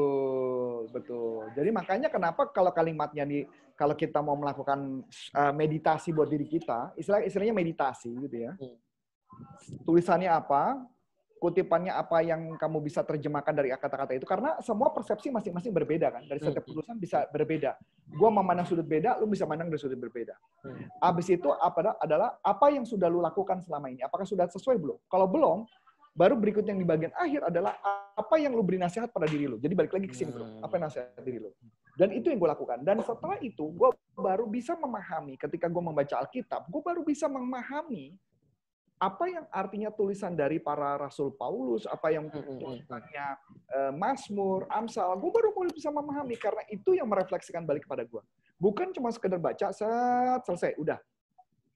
Betul. Jadi makanya kenapa kalau kalimatnya kalau kita mau melakukan meditasi buat diri kita, istilahnya meditasi gitu ya. Tulisannya apa, kutipannya apa yang kamu bisa terjemahkan dari kata-kata itu, karena semua persepsi masing-masing berbeda kan, dari setiap tulisan bisa berbeda. Gua memandang sudut beda, lu bisa mandang dari sudut berbeda. Abis itu adalah apa yang sudah lu lakukan selama ini, apakah sudah sesuai belum? Kalau belum, baru berikut yang di bagian akhir adalah apa yang lu beri nasihat pada diri lu. Jadi balik lagi ke sini bro, apa yang nasihat diri lu. Dan itu yang gue lakukan. Dan setelah itu, gue baru bisa memahami, ketika gue membaca Alkitab, gue baru bisa memahami apa yang artinya tulisan dari para Rasul Paulus, apa yang tulisannya Mazmur, Amsal, gue baru mulai bisa memahami, karena itu yang merefleksikan balik kepada gue. Bukan cuma sekedar baca, selesai, udah.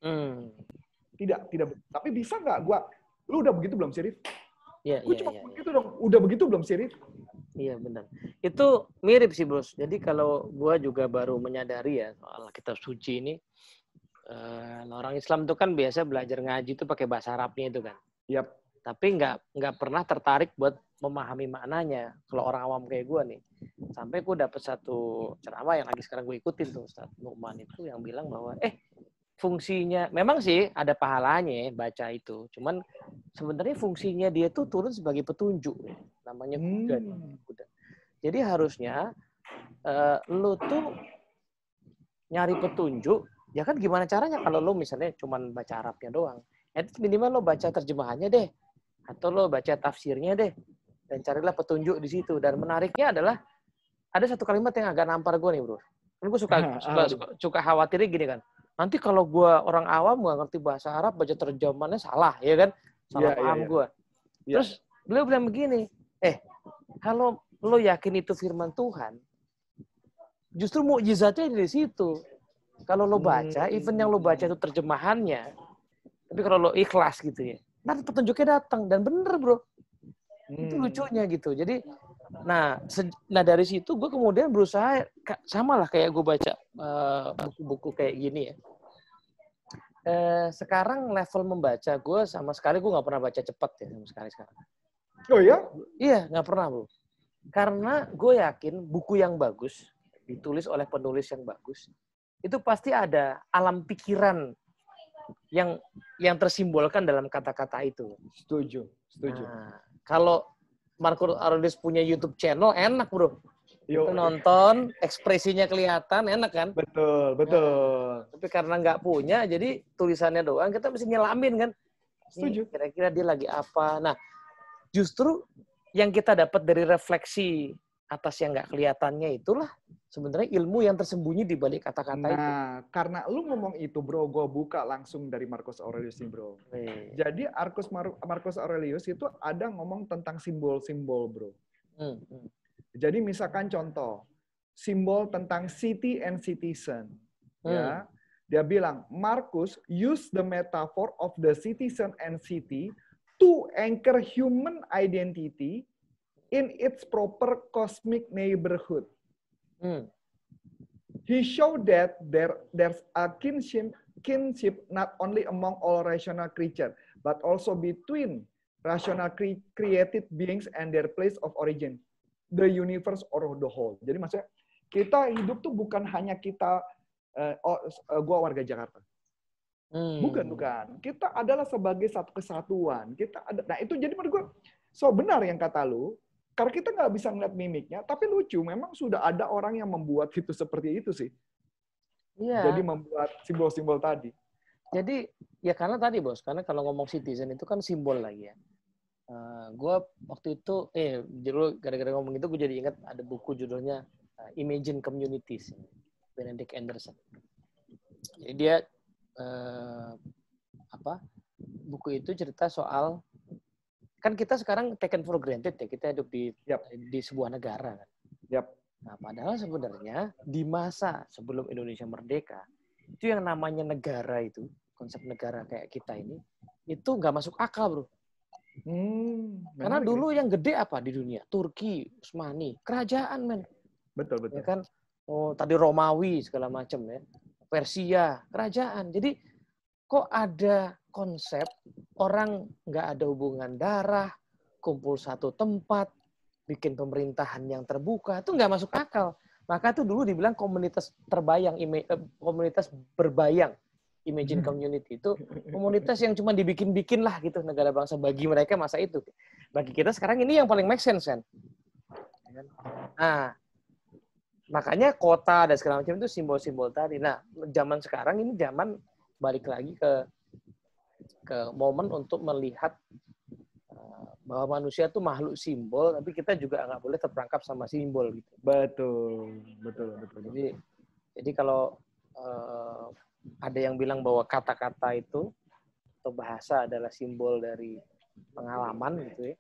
Tidak. Tapi bisa nggak lu udah begitu belum, Syarif? Iya, Gue cuma begitu dong. Udah begitu belum, Syarif? Iya, benar. Itu mirip sih, Bos. Jadi kalau gue juga baru menyadari ya soal kitab suci ini, orang Islam itu kan biasa belajar ngaji itu pakai bahasa Arabnya itu kan. Yap. Tapi nggak pernah tertarik buat memahami maknanya. Kalau orang awam kayak gue nih, sampai gue dapet satu ceramah yang lagi sekarang gue ikutin tuh, Ustaz Nu'man itu yang bilang bahwa fungsinya memang sih ada pahalanya baca itu, cuman sebenarnya fungsinya dia tuh turun sebagai petunjuk, namanya kuda. Jadi harusnya lo tuh nyari petunjuk, ya kan gimana caranya kalau lo misalnya cuman baca Arabnya doang, minimal lo baca terjemahannya deh, atau lo baca tafsirnya deh, dan carilah petunjuk di situ. Dan menariknya adalah ada satu kalimat yang agak nampar gue nih, bro. Kan gue suka khawatirnya gini kan. Nanti kalau gue orang awam nggak ngerti bahasa Arab, baca terjemahannya salah, ya kan? Salah paham gue. Terus beliau bilang begini, kalau lo yakin itu firman Tuhan, justru mukjizatnya di situ. Kalau lo baca, even yang lo baca itu terjemahannya, tapi kalau lo ikhlas gitu ya, nanti petunjuknya datang. Dan bener, bro. Itu lucunya gitu. Jadi, nah dari situ gue kemudian berusaha, sama lah kayak gue baca buku-buku kayak gini ya. Sekarang level membaca gue sama sekali gue nggak pernah baca cepat ya sama sekali sekarang. Oh ya? Iya, nggak pernah, bro. Karena gue yakin buku yang bagus ditulis oleh penulis yang bagus itu pasti ada alam pikiran yang tersimbolkan dalam kata-kata itu. Setuju. Nah, kalau Marcus Aurelius punya YouTube channel enak, bro. Kita nonton, ekspresinya kelihatan, enak kan? Betul. Nah, tapi karena nggak punya, jadi tulisannya doang, kita mesti nyelamin kan? Setuju. Kira-kira dia lagi apa? Nah, justru yang kita dapat dari refleksi atas yang nggak kelihatannya itulah sebenarnya ilmu yang tersembunyi di balik kata-kata itu. Nah, karena lu ngomong itu, bro, gue buka langsung dari Marcus Aurelius nih, bro. Jadi Marcus Aurelius itu ada ngomong tentang simbol-simbol, bro. Jadi misalkan contoh, simbol tentang city and citizen. Ya, dia bilang, Marcus use the metaphor of the citizen and city to anchor human identity in its proper cosmic neighborhood. He showed that there's a kinship not only among all rational creatures, but also between rational created beings and their place of origin, the universe or the whole. Jadi maksudnya kita hidup tuh bukan hanya kita, gua warga Jakarta. Bukan. Kita adalah sebagai satu kesatuan. Nah itu jadi menurut gue, benar yang kata lu, karena kita nggak bisa ngeliat mimiknya, tapi lucu, memang sudah ada orang yang membuat itu seperti itu sih. Iya. Jadi membuat simbol-simbol tadi. Jadi ya karena tadi, Bos, karena kalau ngomong citizen itu kan simbol lagi ya. Gue waktu itu, gara-gara ngomong itu gue jadi ingat ada buku judulnya Imagine Communities, Benedict Anderson. Jadi dia buku itu cerita soal, kan kita sekarang taken for granted ya, kita hidup di sebuah negara kan. Nah, padahal sebenarnya di masa sebelum Indonesia merdeka, itu yang namanya negara itu, konsep negara kayak kita ini, itu nggak masuk akal, bro. Karena dulu yang gede apa di dunia? Turki, Utsmani, kerajaan, men. Betul. Ya kan? Tadi Romawi segala macam ya. Persia, kerajaan. Jadi kok ada konsep orang nggak ada hubungan darah, kumpul satu tempat, bikin pemerintahan yang terbuka, itu nggak masuk akal. Maka itu dulu dibilang komunitas terbayang, komunitas berbayang, Imagine Community itu komunitas yang cuma dibikin-bikin lah gitu negara bangsa bagi mereka masa itu. Bagi kita sekarang ini yang paling make sense kan. Nah, makanya kota dan segala macam itu simbol-simbol tadi. Nah, zaman sekarang ini zaman balik lagi ke momen untuk melihat bahwa manusia itu makhluk simbol, tapi kita juga nggak boleh terperangkap sama simbol gitu. Betul. Jadi kalau ada yang bilang bahwa kata-kata itu atau bahasa adalah simbol dari pengalaman gitu ya,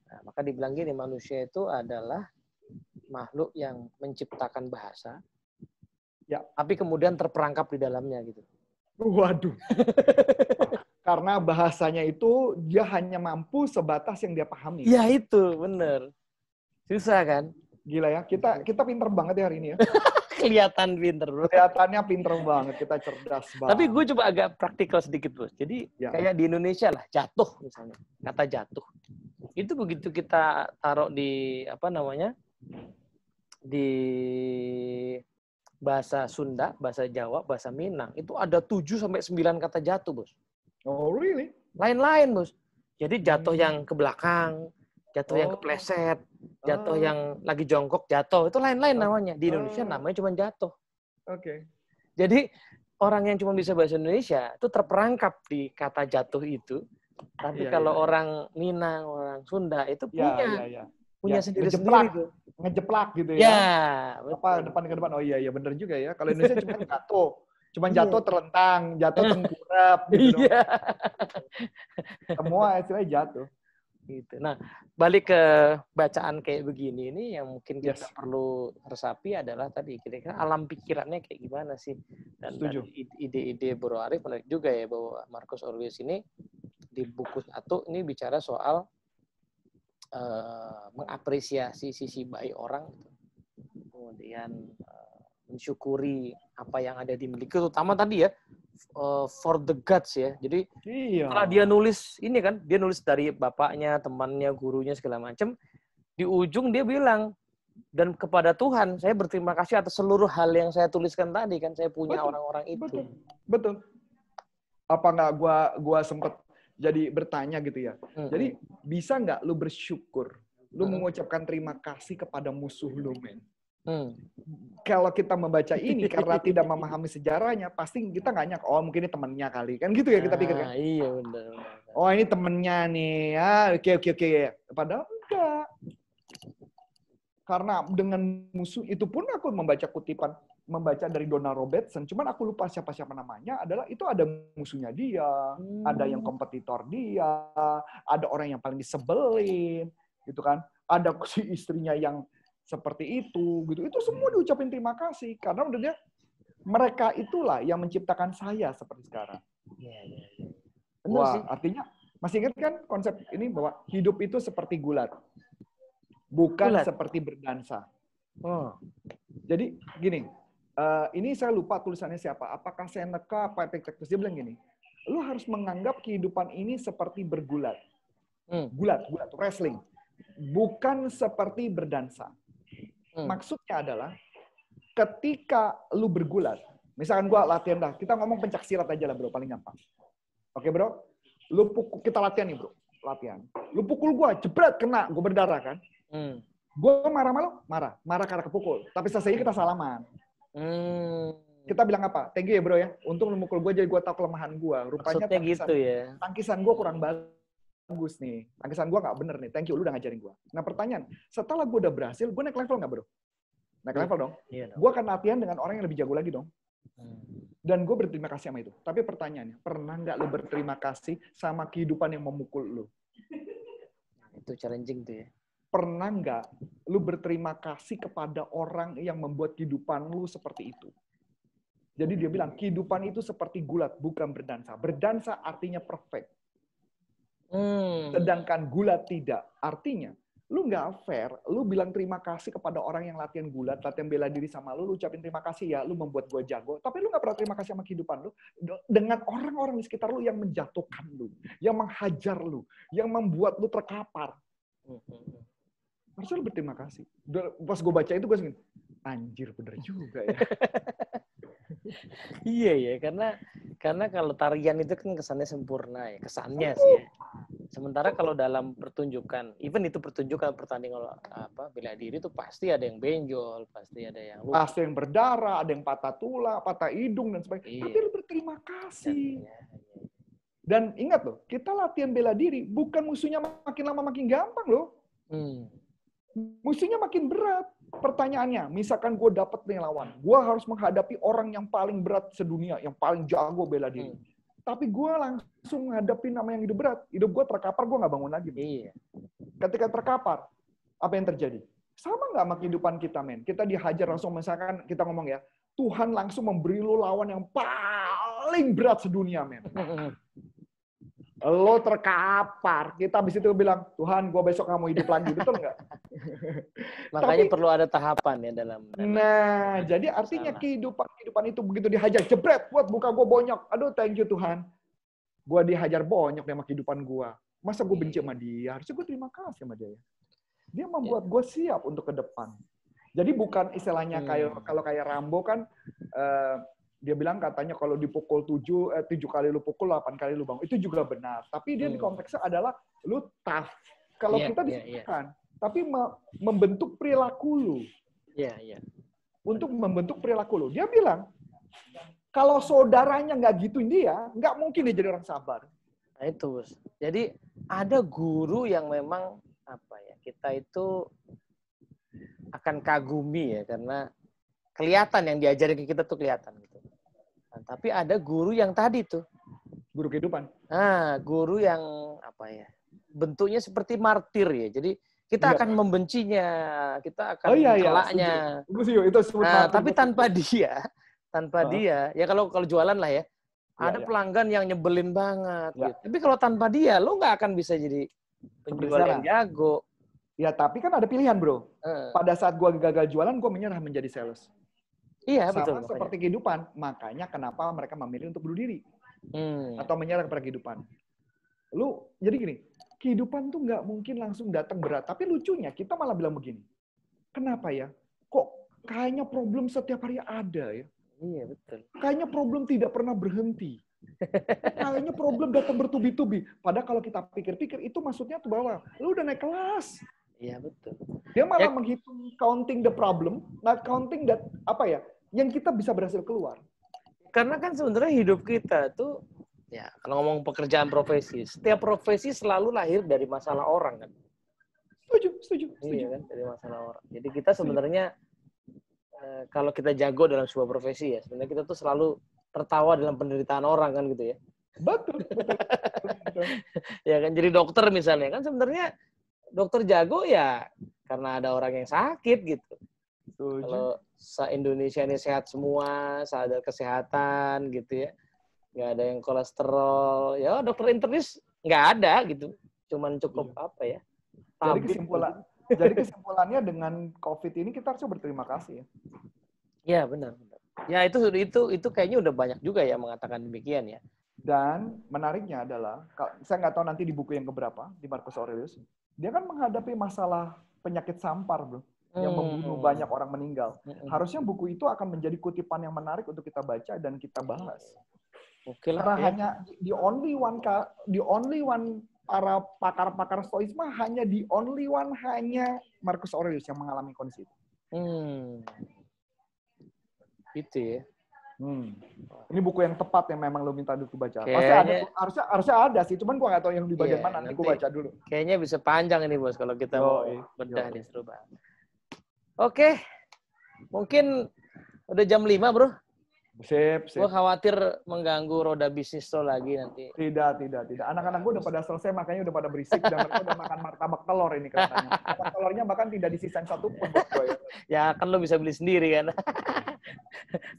nah, maka dibilang gini, manusia itu adalah makhluk yang menciptakan bahasa, tapi kemudian terperangkap di dalamnya gitu. Waduh. Karena bahasanya itu dia hanya mampu sebatas yang dia pahami. Ya itu, bener. Susah kan? Gila ya, kita pinter banget ya hari ini ya. Kelihatan pinter, bro. Kelihatannya pinter banget, kita cerdas banget. Tapi gue coba agak praktikal sedikit, bro. Jadi Ya. kayak di Indonesia lah, jatuh misalnya. Kata jatuh. Itu begitu kita taruh di, apa namanya, di bahasa Sunda, bahasa Jawa, bahasa Minang, itu ada 7-9 kata jatuh, bos. Oh, really? Lain-lain, bos. Jadi jatuh yang ke belakang, jatuh yang Oh. kepleset, jatuh Oh. yang lagi jongkok, jatuh. Itu lain-lain namanya. Di Indonesia Oh. namanya cuma jatuh. Oke. Jadi orang yang cuma bisa bahasa Indonesia itu terperangkap di kata jatuh itu. Tapi Iya, kalau iya. orang Minang, orang Sunda itu Ya. punya Ya, sendiri-sendiri tuh. Ngejeplak gitu Ya, ya. betul. Apa depan ke depan. Oh iya bener juga ya. Kalau Indonesia cuma jatuh. Cuma Iya. jatuh terlentang, jatuh tengkurap gitu dong. Iya. Semua istilahnya jatuh. Gitu. Nah, balik ke bacaan kayak begini ini yang mungkin kita Yes. perlu resapi adalah tadi kira-kira alam pikirannya kayak gimana sih. Dan Setuju. ide-ide Bro Arif menarik juga ya bahwa Marcus Aurelius ini di buku 1 ini bicara soal mengapresiasi sisi baik orang, kemudian mensyukuri apa yang ada dimiliki, terutama tadi ya for the gods ya. Jadi Iya. setelah dia nulis ini kan, dia nulis dari bapaknya, temannya, gurunya segala macam. Di ujung dia bilang, dan kepada Tuhan saya berterima kasih atas seluruh hal yang saya tuliskan tadi kan, saya punya orang-orang itu. Betul. Apa nggak gua sempet jadi bertanya gitu ya. Jadi bisa nggak lu bersyukur, lu mengucapkan terima kasih kepada musuh lu, men? Kalau kita membaca ini karena tidak memahami sejarahnya, pasti kita nggak nyangka, oh mungkin ini temennya kali, kan gitu ya kita pikirkan. Iya benar. Oh ini temennya nih, oke. Padahal enggak. Karena dengan musuh itu pun aku membaca dari Donald Robertson, cuman aku lupa siapa namanya, adalah itu ada musuhnya dia, ada yang kompetitor dia, ada orang yang paling disebelin, gitu kan, ada si istrinya yang seperti itu, gitu. Itu semua diucapin terima kasih karena menurut dia mereka itulah yang menciptakan saya seperti sekarang. Wah, artinya masih ingat kan konsep ini bahwa hidup itu seperti gulat. Bukan seperti berdansa. Jadi gini, ini saya lupa tulisannya siapa. Apakah Seneca, apa Epictetus, dia bilang gini, lu harus menganggap kehidupan ini seperti bergulat. Gulat, wrestling. Bukan seperti berdansa. Maksudnya adalah, ketika lu bergulat, misalkan gua latihan dah, kita ngomong pencak silat aja lah bro, paling gampang. Oke bro, kita latihan nih bro, latihan. Lu pukul gua, jebret, kena, gua berdarah kan. Gue marah karena kepukul. Tapi selesai kita salaman. Kita bilang apa? Thank you ya bro ya. Untung lu mukul gue jadi gue tahu kelemahan gue. Rupanya tangkisan gue kurang bagus nih. Tangkisan gue nggak bener nih. Thank you, lu udah ngajarin gue. Nah pertanyaan, setelah gue udah berhasil, gue naik level nggak bro? Naik level dong. Gue akan latihan dengan orang yang lebih jago lagi dong. Dan gue berterima kasih sama itu. Tapi pertanyaannya, pernah nggak lu berterima kasih sama kehidupan yang memukul lu? Itu challenging tuh ya. Pernah nggak lu berterima kasih kepada orang yang membuat kehidupan lu seperti itu? Jadi dia bilang, kehidupan itu seperti gulat, bukan berdansa. Berdansa artinya perfect. Sedangkan gulat tidak. Artinya, lu nggak fair, lu bilang terima kasih kepada orang yang latihan gulat, latihan bela diri sama lu ucapin terima kasih ya, lu membuat gue jago. Tapi lu nggak pernah terima kasih sama kehidupan lu. Dengan orang-orang di sekitar lu yang menjatuhkan lu, yang menghajar lu, yang membuat lu terkapar. Harusnya lu berterima kasih. Pas gue baca itu gue segini, anjir bener juga ya. Iya ya, karena kalau tarian itu kan kesannya sempurna ya, kesannya sih. Sementara kalau dalam pertunjukan, even itu pertunjukan pertandingan bela diri itu pasti ada yang benjol, pasti ada yang luka. Pasti yang berdarah, ada yang patah tulang, patah hidung dan sebagainya. Tapi lu berterima kasih. Dan ingat loh, kita latihan bela diri bukan musuhnya makin lama makin gampang loh. Musuhnya makin berat. Pertanyaannya, misalkan gue dapet nih lawan, gue harus menghadapi orang yang paling berat sedunia, yang paling jago bela diri. Tapi gue langsung menghadapi nama yang hidup berat. Hidup gue terkapar, gue nggak bangun lagi. Ketika terkapar, apa yang terjadi? Sama nggak sama kehidupan kita, men? Kita dihajar langsung, misalkan kita ngomong ya, Tuhan langsung memberi lu lawan yang paling paling berat sedunia, men. Lo terkapar. Kita habis itu bilang, Tuhan, gue besok nggak mau hidup lagi. Betul nggak? Makanya perlu ada tahapan ya dalam. Nah, jadi artinya kehidupan itu begitu dihajar, jebret, buat buka gue bonyok. Aduh, thank you Tuhan. Gue dihajar bonyok sama kehidupan gue. Masa gue benci sama dia? Harusnya gue terima kasih sama dia. Dia membuat gue siap untuk ke depan. Jadi bukan istilahnya kalau kayak Rambo kan, dia bilang katanya kalau dipukul 7 kali lu pukul, 8 kali lu bangun. Itu juga benar. Tapi dia di konteksnya adalah lu tough. Kalau kita disebutkan, tapi membentuk perilaku lu. Untuk membentuk perilaku lu. Dia bilang, kalau saudaranya nggak gituin dia, nggak mungkin dia jadi orang sabar. Nah itu, Bos. Jadi ada guru yang memang kita itu akan kagumi ya, karena kelihatan yang diajarin ke kita tuh kelihatan gitu. Nah, tapi ada guru yang tadi tuh, guru kehidupan. Nah, guru yang bentuknya seperti martir ya. Jadi kita akan membencinya, kita akan mencelaknya. Nah, tapi tanpa dia, ya kalau jualan lah ya, ada pelanggan yang nyebelin banget. Gitu. Tapi kalau tanpa dia, lo nggak akan bisa jadi penjual yang jago. Ya, tapi kan ada pilihan, bro. Pada saat gue gagal jualan, gue menyerah menjadi sales. Iya, sama betul. Seperti kehidupan. Makanya kenapa mereka memilih untuk bunuh diri. Atau menyerah kepada kehidupan. Jadi gini, kehidupan tuh nggak mungkin langsung datang berat. Tapi lucunya, kita malah bilang begini. Kenapa ya? Kok kayaknya problem setiap hari ada ya? Iya, betul. Kayaknya problem tidak pernah berhenti. Kayaknya problem datang bertubi-tubi. Padahal kalau kita pikir-pikir, itu maksudnya tuh bahwa lu udah naik kelas. Iya, betul. Dia malah menghitung counting the problem, not counting that yang kita bisa berhasil keluar. Karena kan sebenarnya hidup kita tuh kalau ngomong pekerjaan profesi, setiap profesi selalu lahir dari masalah orang kan. Setuju. Iya kan, dari masalah orang. Jadi kita sebenarnya kalau kita jago dalam sebuah profesi ya, sebenarnya kita tuh selalu tertawa dalam penderitaan orang kan gitu ya. Betul. Ya kan, jadi dokter misalnya kan sebenarnya dokter jago ya karena ada orang yang sakit gitu. Kalau se-Indonesia ini sehat semua, sadar kesehatan gitu ya. Nggak ada yang kolesterol. Ya dokter internis nggak ada gitu. Cuman cukup Jadi kesimpulannya dengan COVID ini kita harus berterima kasih ya. Ya, benar. Ya itu kayaknya udah banyak juga ya mengatakan demikian ya. Dan menariknya adalah, saya nggak tahu nanti di buku yang keberapa, di Marcus Aurelius, dia kan menghadapi masalah penyakit sampar, bro, yang membunuh banyak orang meninggal. Harusnya buku itu akan menjadi kutipan yang menarik untuk kita baca dan kita bahas. Oke lah. Karena hanya the only one para pakar-pakar stoisme hanya Marcus Aurelius yang mengalami kondisi itu. Itu ya. Ini buku yang tepat yang memang lo minta dulu baca. Pasti harusnya ada sih, cuman gua nggak tahu yang di bagian mana. Nanti gua baca dulu. Kayaknya bisa panjang ini, Bos, kalau kita mau bedah nih, seru banget. Oke. Mungkin udah jam 5, Bro. Sip. Gua khawatir mengganggu roda bisnis lo lagi nanti. Tidak. Anak-anak gua udah pada selesai, makanya udah pada berisik dan mereka udah makan martabak telur ini katanya. Martabak telurnya bahkan tidak disisain satu pun buat gua ya. Ya kan lo bisa beli sendiri kan.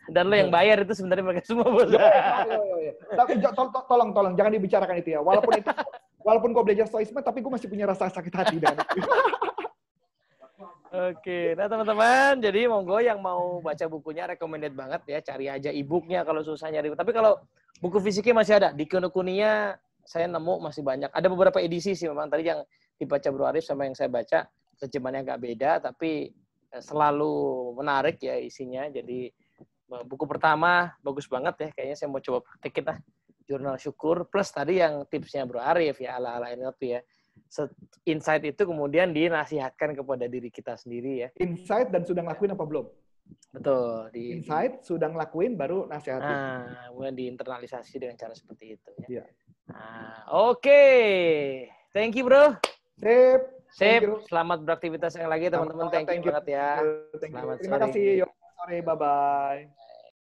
Dan lo yang bayar itu sebenarnya mereka semua, Bos. Tapi tolong jangan dibicarakan itu ya. Walaupun gue belajar stoisme, tapi gue masih punya rasa sakit hati dengan itu. Oke, nah teman-teman, jadi monggo yang mau baca bukunya recommended banget ya, cari aja e-booknya kalau susah nyari. Tapi kalau buku fisiknya masih ada, di Kinokuniya saya nemu masih banyak. Ada beberapa edisi sih memang tadi yang dibaca Bro Arif sama yang saya baca terjemahannya agak beda, tapi selalu menarik ya isinya. Jadi buku pertama bagus banget ya, kayaknya saya mau coba praktekin lah. Jurnal Syukur plus tadi yang tipsnya Bro Arif ya ala-ala NLP ya. Insight itu kemudian dinasihatkan kepada diri kita sendiri ya. Insight dan sudah ngelakuin apa belum? Betul. Insight sudah ngelakuin baru nasihatin. Nah, kemudian diinternalisasi dengan cara seperti itu ya. Iya. Oke. Thank you, Bro. Sip. Selamat beraktivitas yang lagi teman-teman. Thank you banget ya. Terima kasih. Sore, bye-bye.